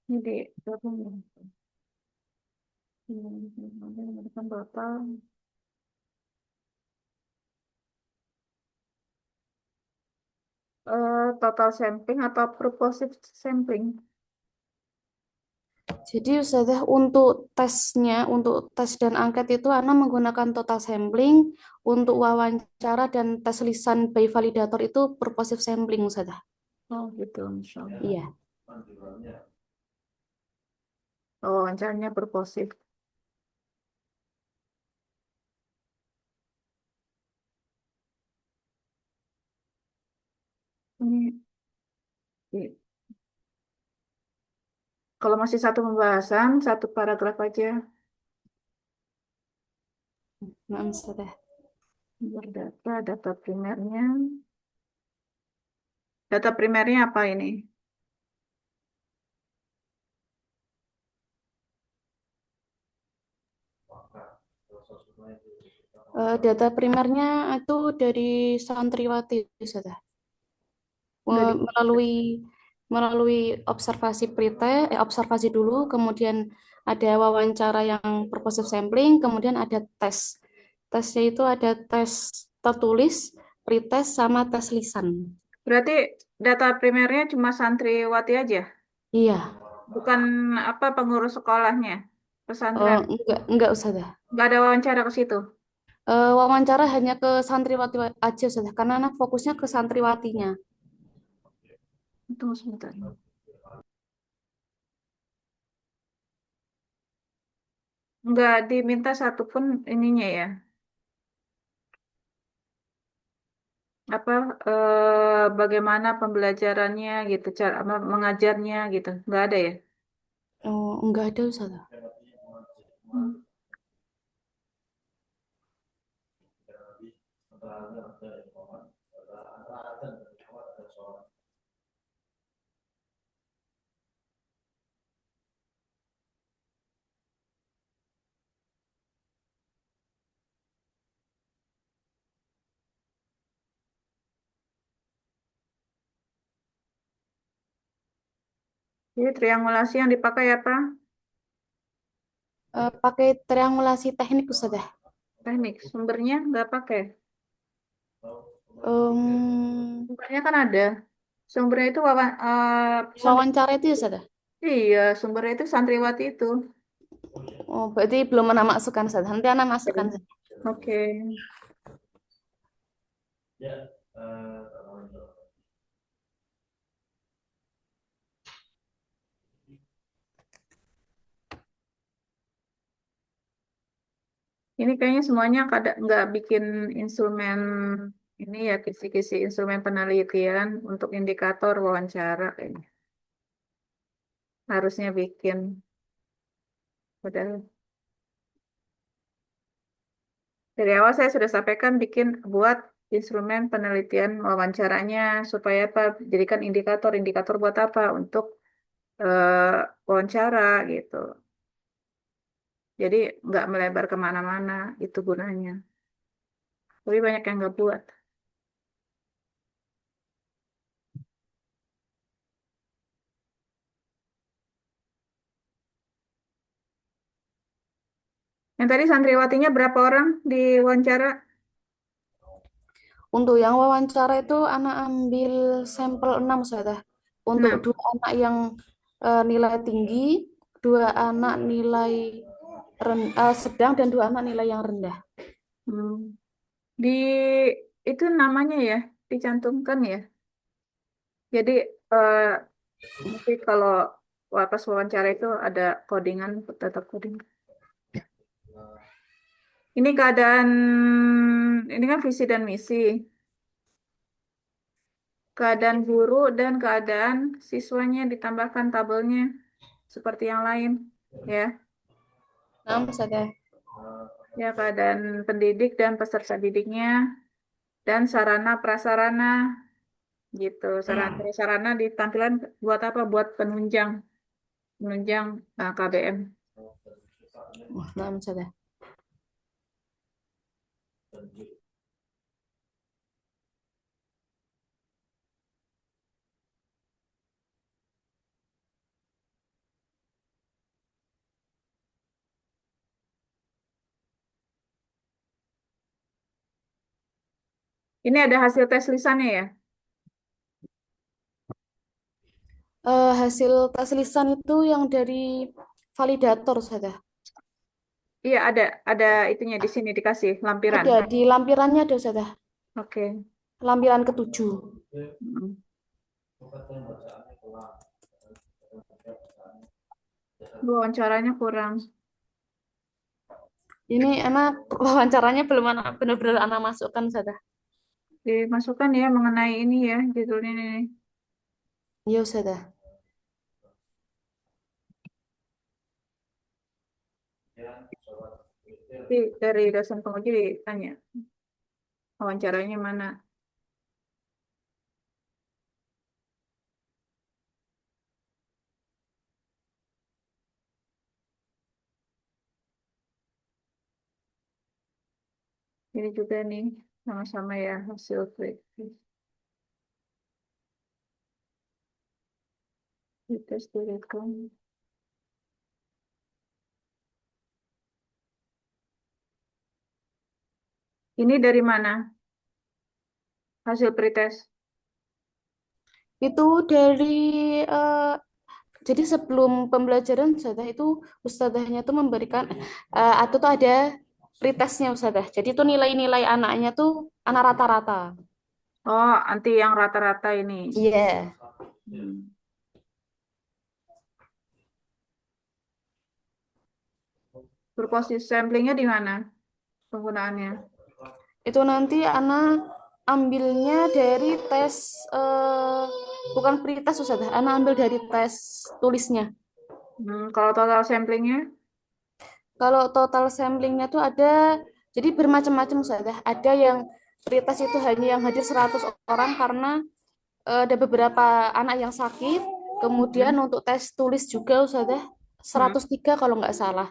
Ini di berapa nih? Ini kan berapa? Total sampling atau purposive sampling? Jadi Ustazah untuk tesnya, untuk tes dan angket itu Ana menggunakan total sampling, untuk wawancara dan tes lisan by validator itu purposive sampling Ustazah. Oh gitu, Insya Allah. Iya. Oh, wawancaranya purposive. Ini, i- kalau masih satu pembahasan, satu paragraf aja. Nah, Ustazah. Berdata, data primernya. Data primernya apa ini? Data primernya itu dari santriwati Ustazah. Dari Melalui melalui observasi observasi dulu, kemudian ada wawancara yang purposive sampling, kemudian ada tes. Tesnya itu ada tes tertulis, pretest, sama tes lisan. berarti data primernya cuma santriwati aja, Iya, bukan apa pengurus sekolahnya, pesantren. enggak usah dah. Nggak ada wawancara ke situ. Wawancara hanya ke santriwati aja sudah, karena anak fokusnya ke santriwatinya. Tunggu sebentar. Nggak diminta satupun ininya ya. Apa bagaimana pembelajarannya gitu, cara mengajarnya gitu. Nggak ada ya. Oh, enggak ada Ustaz. Hmm. Jadi triangulasi yang dipakai apa? Pakai triangulasi teknik Ustaz. Teknik. Sumbernya nggak pakai. Em, Sumbernya kan ada. Sumbernya itu wawancara itu ya Ustaz. iya, sumbernya itu santriwati itu. Oh, berarti belum anak masukkan Ustaz. Nanti anak masukkan. Oke. Oke. Ini kayaknya semuanya kadang nggak bikin instrumen ini ya kisi-kisi instrumen penelitian untuk indikator wawancara kayaknya. Harusnya bikin. Padahal dari awal saya sudah sampaikan buat instrumen penelitian wawancaranya supaya apa? Jadikan indikator buat apa? Untuk wawancara gitu. Jadi nggak melebar kemana-mana itu gunanya. Tapi banyak yang nggak buat. Yang tadi santriwatinya berapa orang di wawancara? Untuk yang wawancara itu anak ambil sampel 6 Ustaz. Untuk 6. dua anak yang nilai tinggi, dua anak nilai sedang, dan dua anak nilai yang rendah. Hmm. Di itu namanya ya dicantumkan ya. Jadi eh, nanti kalau pas wawancara itu ada codingan, tetap coding. Ini keadaan, ini kan visi dan misi. Keadaan guru dan keadaan siswanya ditambahkan tabelnya seperti yang lain. Ya, Nah, Ustazah. ya keadaan pendidik dan peserta didiknya dan sarana prasarana gitu. Sarana prasarana ditampilkan buat apa? Buat penunjang, penunjang KBM. Nah, Ustazah. Ini ada hasil tes lisannya ya? Hasil tes lisan itu yang dari validator, Ustazah. Iya ada itunya di sini dikasih lampiran. Ada di lampirannya ada, Ustazah. Oke. Lampiran ke-7. Mm. Wawancaranya kurang. Ini enak wawancaranya belum anak benar-benar anak masukkan, Ustazah. Dimasukkan ya mengenai ini ya judulnya ini. Iya, Ustazah. Tapi dari dosen penguji ditanya wawancaranya mana. Ini juga nih sama-sama ya hasil tes direkam. Ini dari mana hasil pretest? Itu dari eh, jadi sebelum pembelajaran Ustazah itu Ustazahnya tuh memberikan atau tuh ada pretestnya Ustazah. Jadi tuh nilai-nilai anaknya tuh anak rata-rata. Oh, anti yang rata-rata ini. Iya. Hmm. Purpose samplingnya di mana penggunaannya? Itu nanti anak ambilnya dari tes bukan pretest Ustazah. Anak ambil dari tes tulisnya. Kalau total samplingnya? Kalau total samplingnya tuh ada, jadi bermacam-macam Ustazah. Ada yang pretest itu hanya yang hadir 100 orang karena ada beberapa anak yang sakit. Kemudian Hmm. untuk tes tulis juga Ustazah Hmm. 103 kalau nggak salah.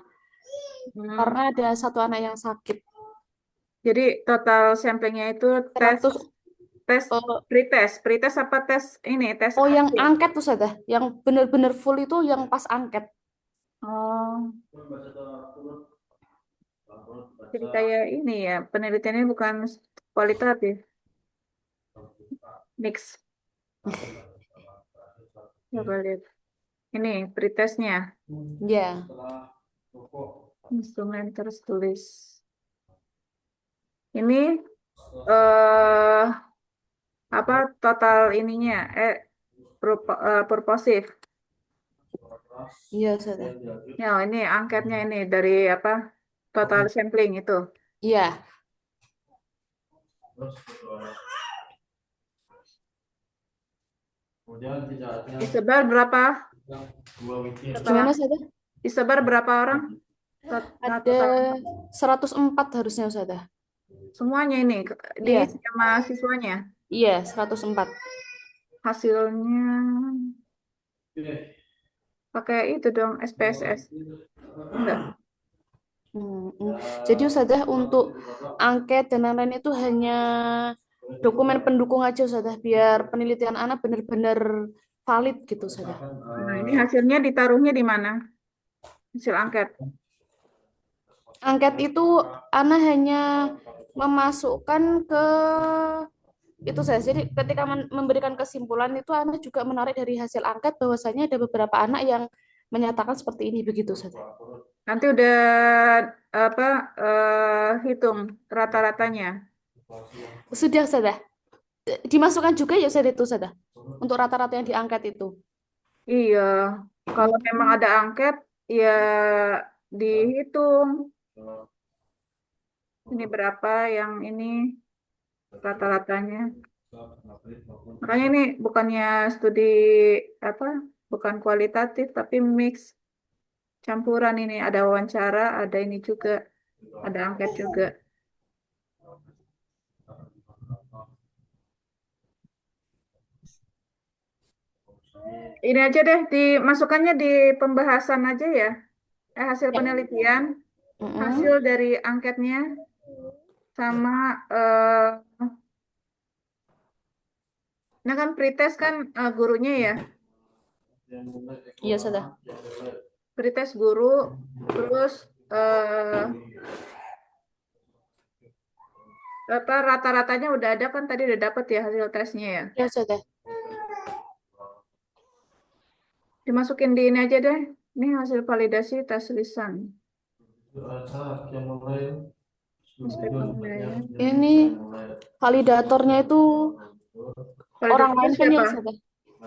Hmm. Karena ada satu anak yang sakit. Jadi total samplingnya itu tes 100 tes eh, pretest apa tes ini tes oh yang hasil? angket Ustazah, yang benar-benar full itu yang pas angket. Oh, jadi kayak ini ya penelitiannya bukan kualitatif, mix. Coba lihat. Ini pretestnya Ya. instrumen tertulis. Ini eh apa total ininya purposif. Iya Ustazah. Ya, ini angketnya ini dari apa? Total sampling itu. Iya. Disebar berapa Gimana setelah Ustazah? disebar berapa orang? Ada Total 104 harusnya Ustazah. semuanya ini di Iya. sama siswanya. Iya, 104. Hasilnya pakai itu dong SPSS. Enggak. Jadi Ustazah untuk angket dan lain-lain itu hanya dokumen pendukung aja Ustazah biar penelitian anak benar-benar valid gitu Ustazah. Nah, ini hasilnya ditaruhnya di mana? Hasil angket. Angket itu anak hanya memasukkan ke itu saya. Jadi ketika memberikan kesimpulan itu anak juga menarik dari hasil angket bahwasanya ada beberapa anak yang menyatakan seperti ini begitu Ustazah. Nanti udah apa hitung rata-ratanya. Sudah Ustazah. Dimasukkan juga ya Ustazah itu Ustazah. Untuk rata-rata yang diangkat itu. Iya, kalau memang Hmm. ada angket ya dihitung. Ini berapa yang ini rata-ratanya. Makanya ini bukannya studi apa, bukan kualitatif, tapi mix campuran ini. Ada wawancara, ada ini juga, ada angket juga. Ini aja deh, dimasukkannya di pembahasan aja ya. Hasil penelitian, hasil Mm-mm. dari angketnya, sama eh nah kan pretest kan gurunya ya, Iya, sudah. pretest guru, terus eh apa rata-ratanya udah ada kan tadi udah dapet ya hasil tesnya ya. Iya, sudah. Dimasukin di ini aja deh. Ini hasil validasi tes lisan. Aspek penilaian. Ini validatornya itu orang Validatornya lain kan ya, siapa? Ustazah?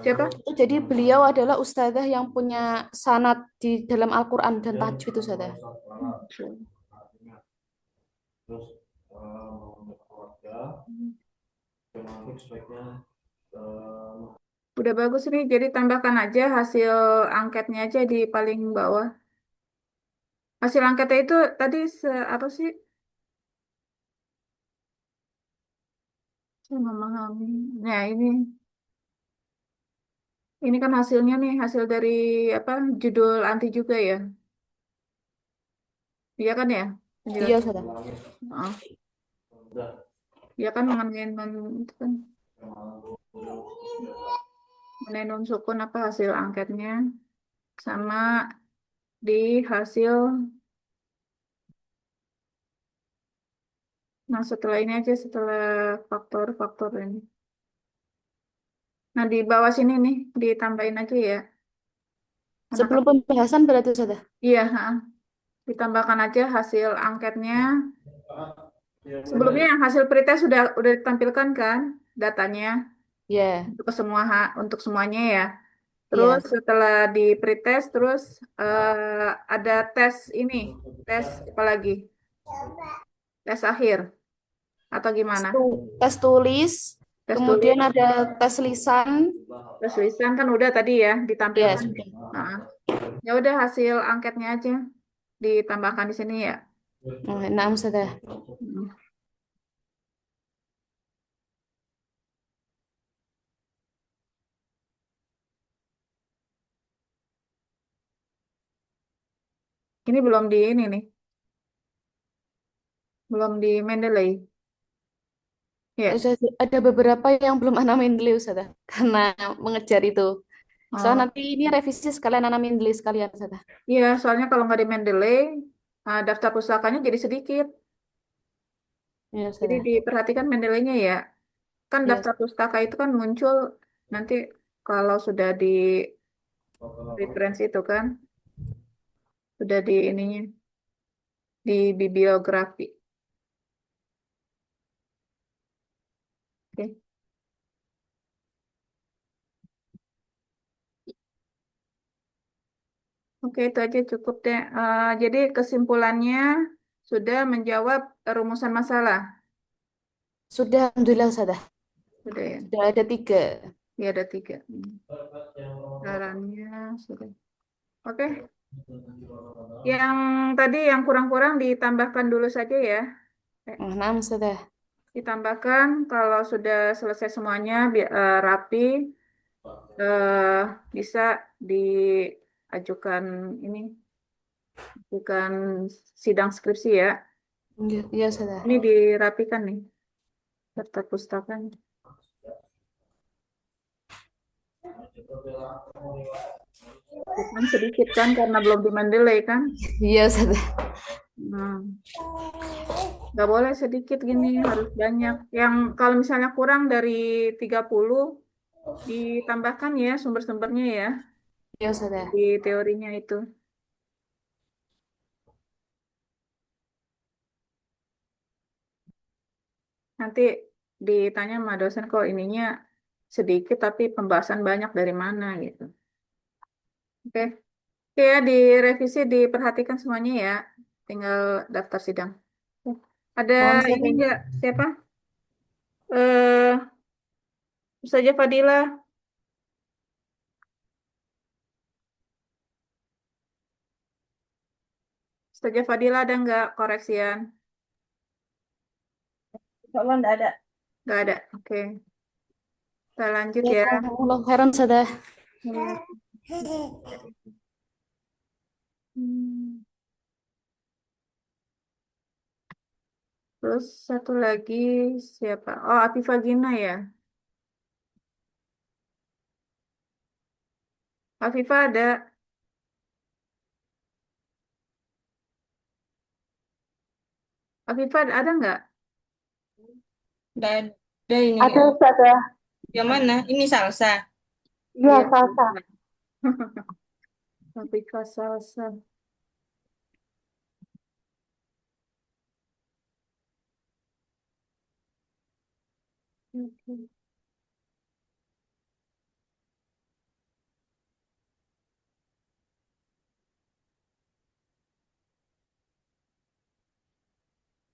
Siapa? Jadi beliau adalah ustazah yang punya sanad di dalam Al-Quran dan tajwid, Ustazah. Udah bagus nih, jadi tambahkan aja hasil angketnya aja di paling bawah. Hasil angketnya itu tadi apa sih? Saya memahami. Nah, ini kan hasilnya nih, hasil dari apa? Judul anti juga ya. Iya kan ya? Iya, Penjelasan. Ustazah. Oh, iya kan mengenai itu kan mengenai nun sukun apa hasil angketnya sama di hasil. Nah, setelah ini aja setelah faktor-faktor ini. Nah, di bawah sini nih ditambahin aja ya. Karena kan Sebelum pembahasan berarti, Ustazah. iya, ha, ditambahkan aja hasil angketnya. Sebelumnya yang hasil pretest sudah ditampilkan kan datanya Ya, untuk ke semua untuk semuanya ya. Terus iya. setelah di pretest terus ada tes ini, tes apa lagi? Tes akhir atau gimana? Tes tulis, Tes kemudian tulis, ada tes lisan. tes lisan kan udah tadi ya Ya, ditampilkan. sudah. Nah, ya udah hasil angketnya aja ditambahkan di sini ya. Nah, Ustazah. Hmm. Ini belum di ini nih, belum di Mendeley. Ya. Ada beberapa yang belum anamin dulu, Ustazah. Karena mengejar itu. Soalnya Oh, nanti ini revisi sekalian anamin dulu sekalian, Ustazah. iya, soalnya kalau nggak di Mendeley, daftar pusakanya jadi sedikit. Ya, Jadi Ustazah. diperhatikan Mendeley-nya ya. Kan Ya, daftar pustaka itu kan muncul nanti kalau sudah di referensi itu kan, sudah di ininya, di bibliografi. Oke. Oke, itu aja cukup deh. Jadi kesimpulannya sudah menjawab rumusan masalah. sudah, Alhamdulillah, Ustazah. Sudah ya. Sudah ada 3. Ya ada tiga. Sarannya sudah. Oke. Yang tadi yang kurang-kurang ditambahkan dulu saja ya. Eh, Nah, Ustazah. Ditambahkan kalau sudah selesai semuanya rapi, eh, bisa diajukan ini, bukan sidang skripsi ya. Iya, iya, Ustazah. Ini dirapikan nih, daftar pustakanya. Cuman sedikit kan karena belum di Mendeley kan. Iya, Ustazah. Hmm. Nggak boleh sedikit gini, harus banyak. Yang kalau misalnya kurang dari 30 ditambahkan ya sumber-sumbernya ya Iya, Ustazah. di teorinya itu. Nanti ditanya sama dosen kok ininya sedikit tapi pembahasan banyak dari mana gitu. Oke, oke ya direvisi diperhatikan semuanya ya. Tinggal daftar sidang. Oke. Ada Mohon ini saya. enggak? Siapa? Eh, Ustazah Fadila. Ustazah Fadila ada enggak koreksian? Kalau enggak ada. Enggak ada. Oke. Kita lanjut Ya, ya. Allah khairan sudah. Ya. Hmm. Terus satu lagi siapa? Oh, Afifa Gina ya. Afifa ada. Afifa ada nggak? Enggak ada ini. Ada Ustaz ya? Yang mana? Ini salsa. Iya, Iya. salsa. Afifa Salsa. Oke.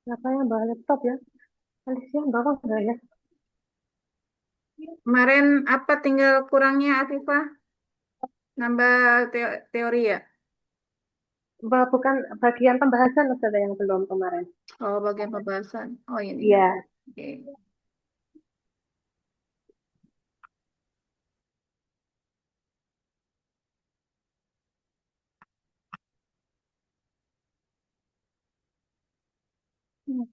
Siapa yang bawa laptop ya? Alicia bawa enggak ya? Kemarin apa tinggal kurangnya Afifa? Nambah teori ya? Bukan bagian pembahasan Ustaz yang belum kemarin. Oh, bagian pembahasan. Oh, ini. Iya. Oke. Hmm.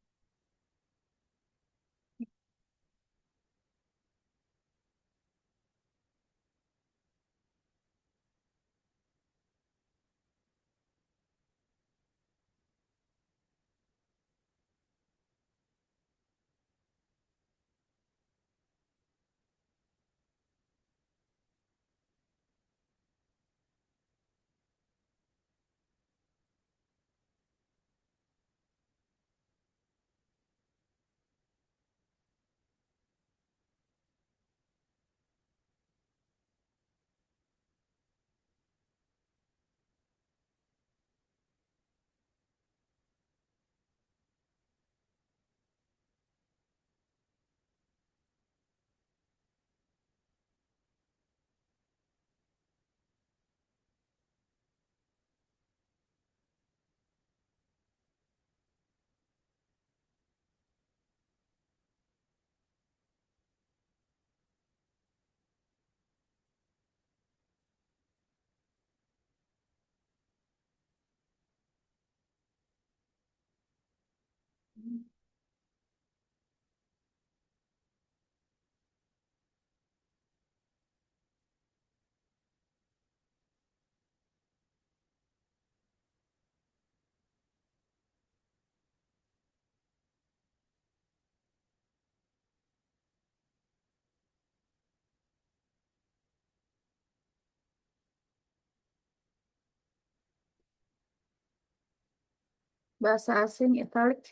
Bahasa asing italik.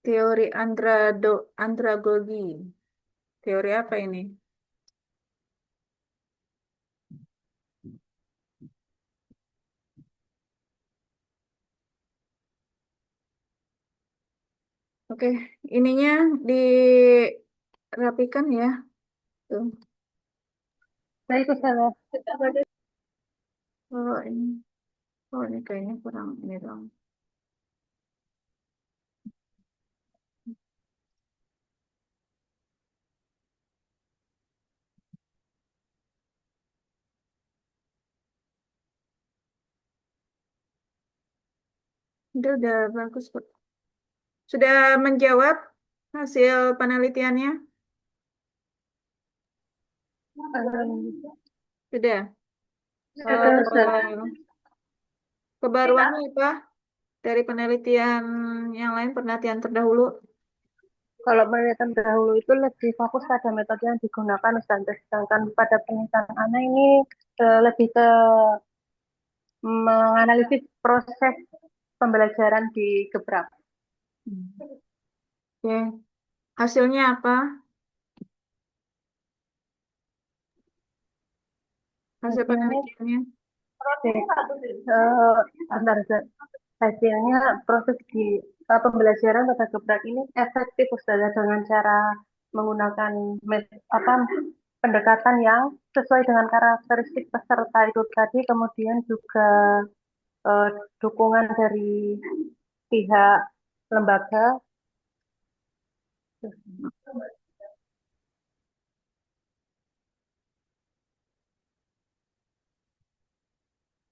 Teori andragogi. Teori apa ini? Oke, ininya dirapikan ya. Tuh. Baik Ustaz ya. Oh, ini. Oh, ini kayaknya kurang ini dong. Udah bagus kok. Sudah menjawab hasil penelitiannya? Sudah. Sudah Ustaz. Kebaruannya apa dari penelitian yang lain, penelitian terdahulu? Kalau penelitian dahulu itu lebih fokus pada metode yang digunakan Ustaz. Sedangkan pada penelitian Ana ini lebih ke menganalisis proses pembelajaran di Gebrak. Oke, hasilnya apa? Hasil Hasilnya penelitiannya? Bentar, hasilnya proses pembelajaran pada gebrak ini efektif Ustazah dengan cara menggunakan pendekatan yang sesuai dengan karakteristik peserta itu tadi, kemudian juga eh, dukungan dari pihak lembaga.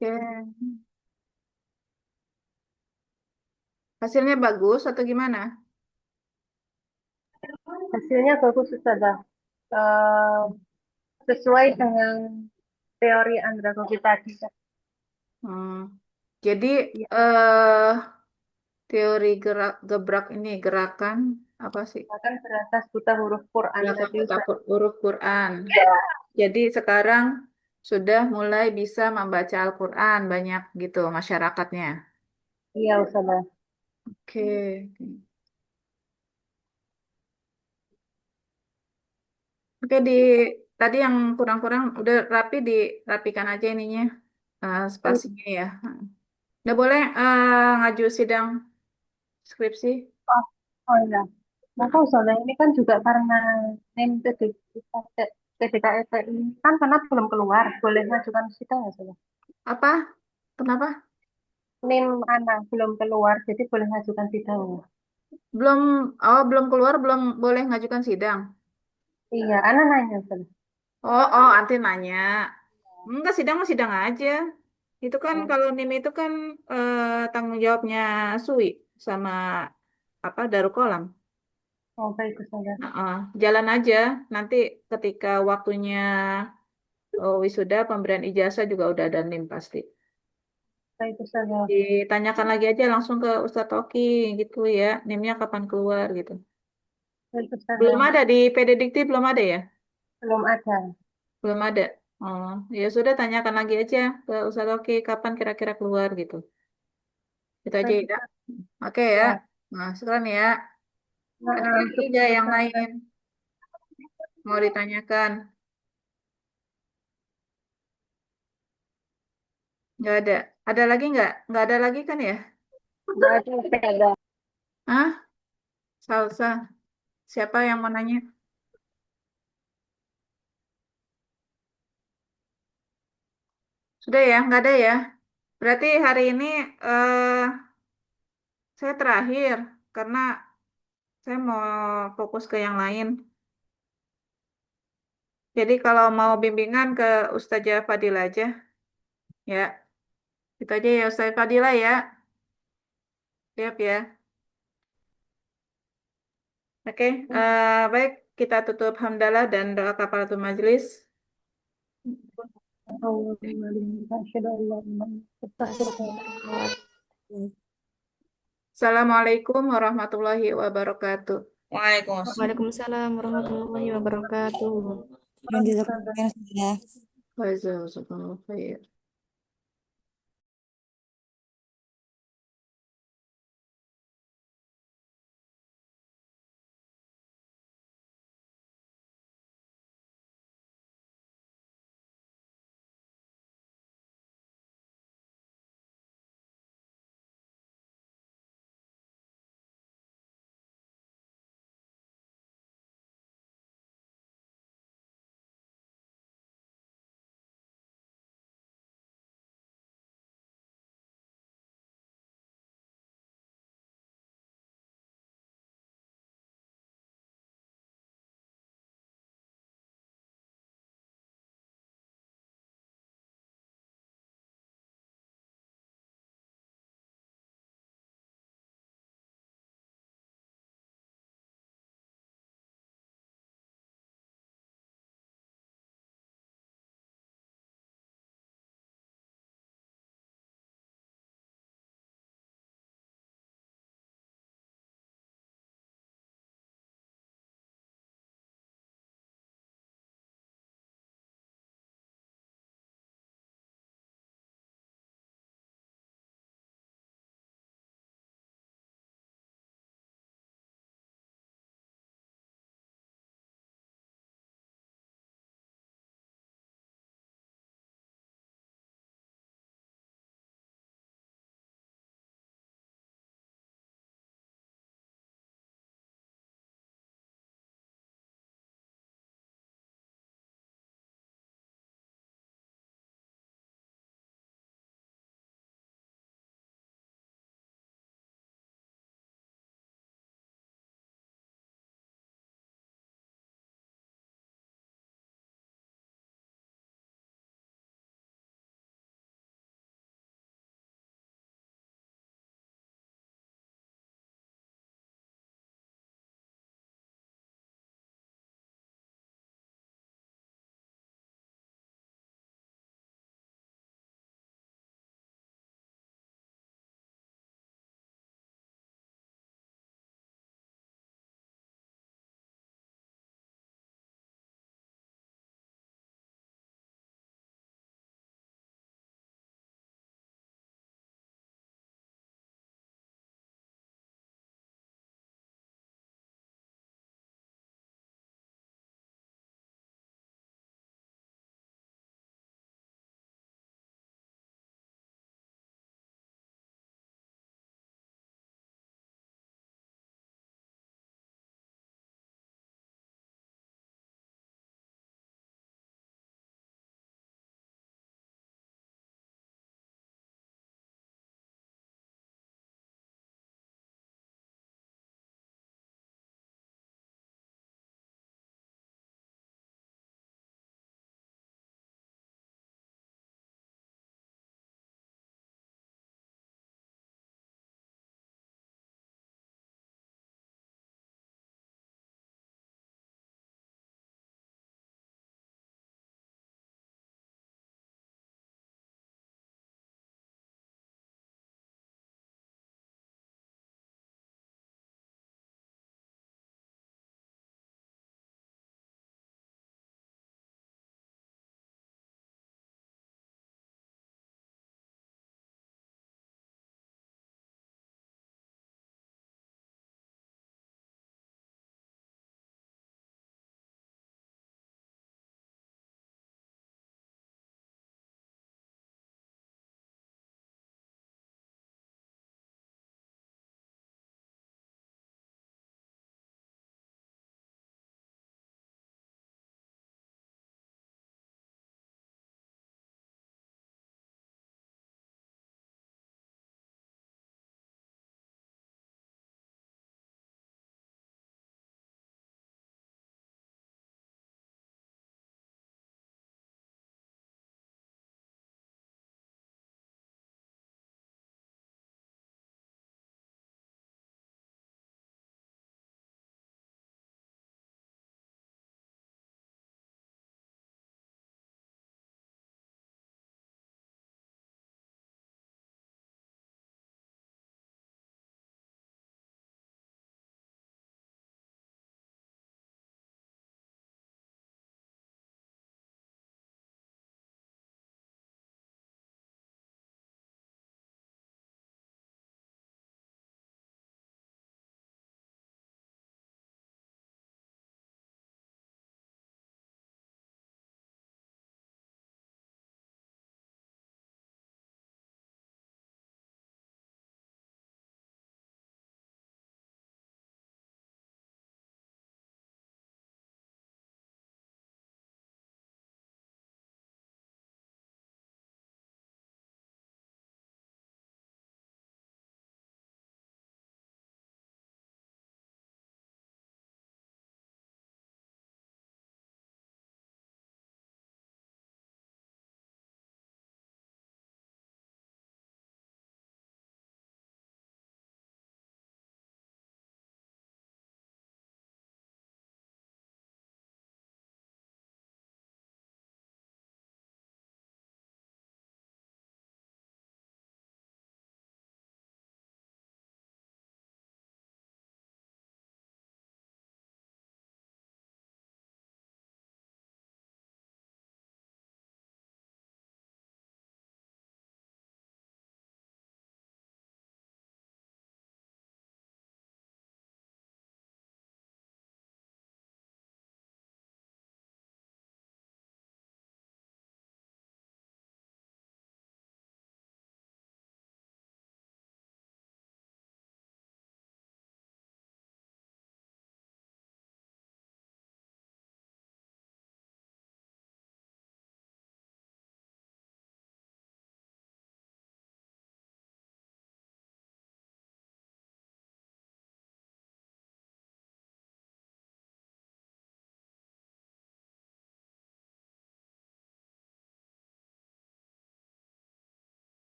Oke. Hasilnya bagus atau gimana? Hasilnya bagus Ustazah. Eh, Sesuai dengan teori andragogi tadi. Hmm. Jadi Ya, eh teori gebrak ini gerakan apa sih? akan beratas buta huruf Quran Gerakan tadi buta Ustazah. huruf Quran. Jadi sekarang sudah mulai bisa membaca Al-Quran banyak gitu masyarakatnya. Iya Ustazah. Oke. Oke, tadi yang kurang-kurang udah rapi dirapikan aja ininya spasinya ya. Udah boleh ngaju sidang skripsi. Oh, oh iya. Maka Ustazah ini kan juga karena NIM TDKET ini kan karena belum keluar, boleh mengajukan sidang ya Ustazah? Apa? Kenapa? NIM anak belum keluar, jadi boleh mengajukan sidang. Belum, belum keluar, belum boleh ngajukan sidang. Iya, anak nanya Ustazah. Nanti nanya. Enggak, sidang mah sidang aja. Itu kan Oh, kalau NIM itu kan tanggung jawabnya SUI sama apa Darukolam. oh baik Ustazah. Jalan aja. Nanti ketika waktunya wisuda, pemberian ijazah juga udah ada NIM pasti. Baik Ustazah. Ditanyakan lagi aja langsung ke Ustadz Oki gitu ya. NIM-nya kapan keluar gitu. Baik Belum Ustazah. ada di PD Dikti belum ada ya? Belum ada. Belum ada. Oh, ya sudah tanyakan lagi aja ke Ustadz Oki kapan kira-kira keluar gitu. Itu aja Baik ya. Ustazah. Oke ya. Ya. Nah, sekarang ya. Ada Nah, lagi nggak syukur yang Ustazah. lain mau ditanyakan? Nggak ada. Ada lagi nggak? Nggak ada lagi kan ya? Nggak ada Ustazah. Hah? Salsa. Siapa yang mau nanya? Sudah ya? Nggak ada ya? Berarti hari ini eh saya terakhir karena saya mau fokus ke yang lain. Jadi kalau mau bimbingan ke Ustazah Fadila aja, ya. Itu aja ya Ustazah Fadila ya. Siap ya. Oke, baik kita tutup hamdalah dan doa kafaratul majelis. Assalamualaikum warahmatullahi wabarakatuh. Waalaikumsalam. Waalaikumsalam warahmatullahi wabarakatuh. Dan jazakumullah khairan. Jazakumullah khair.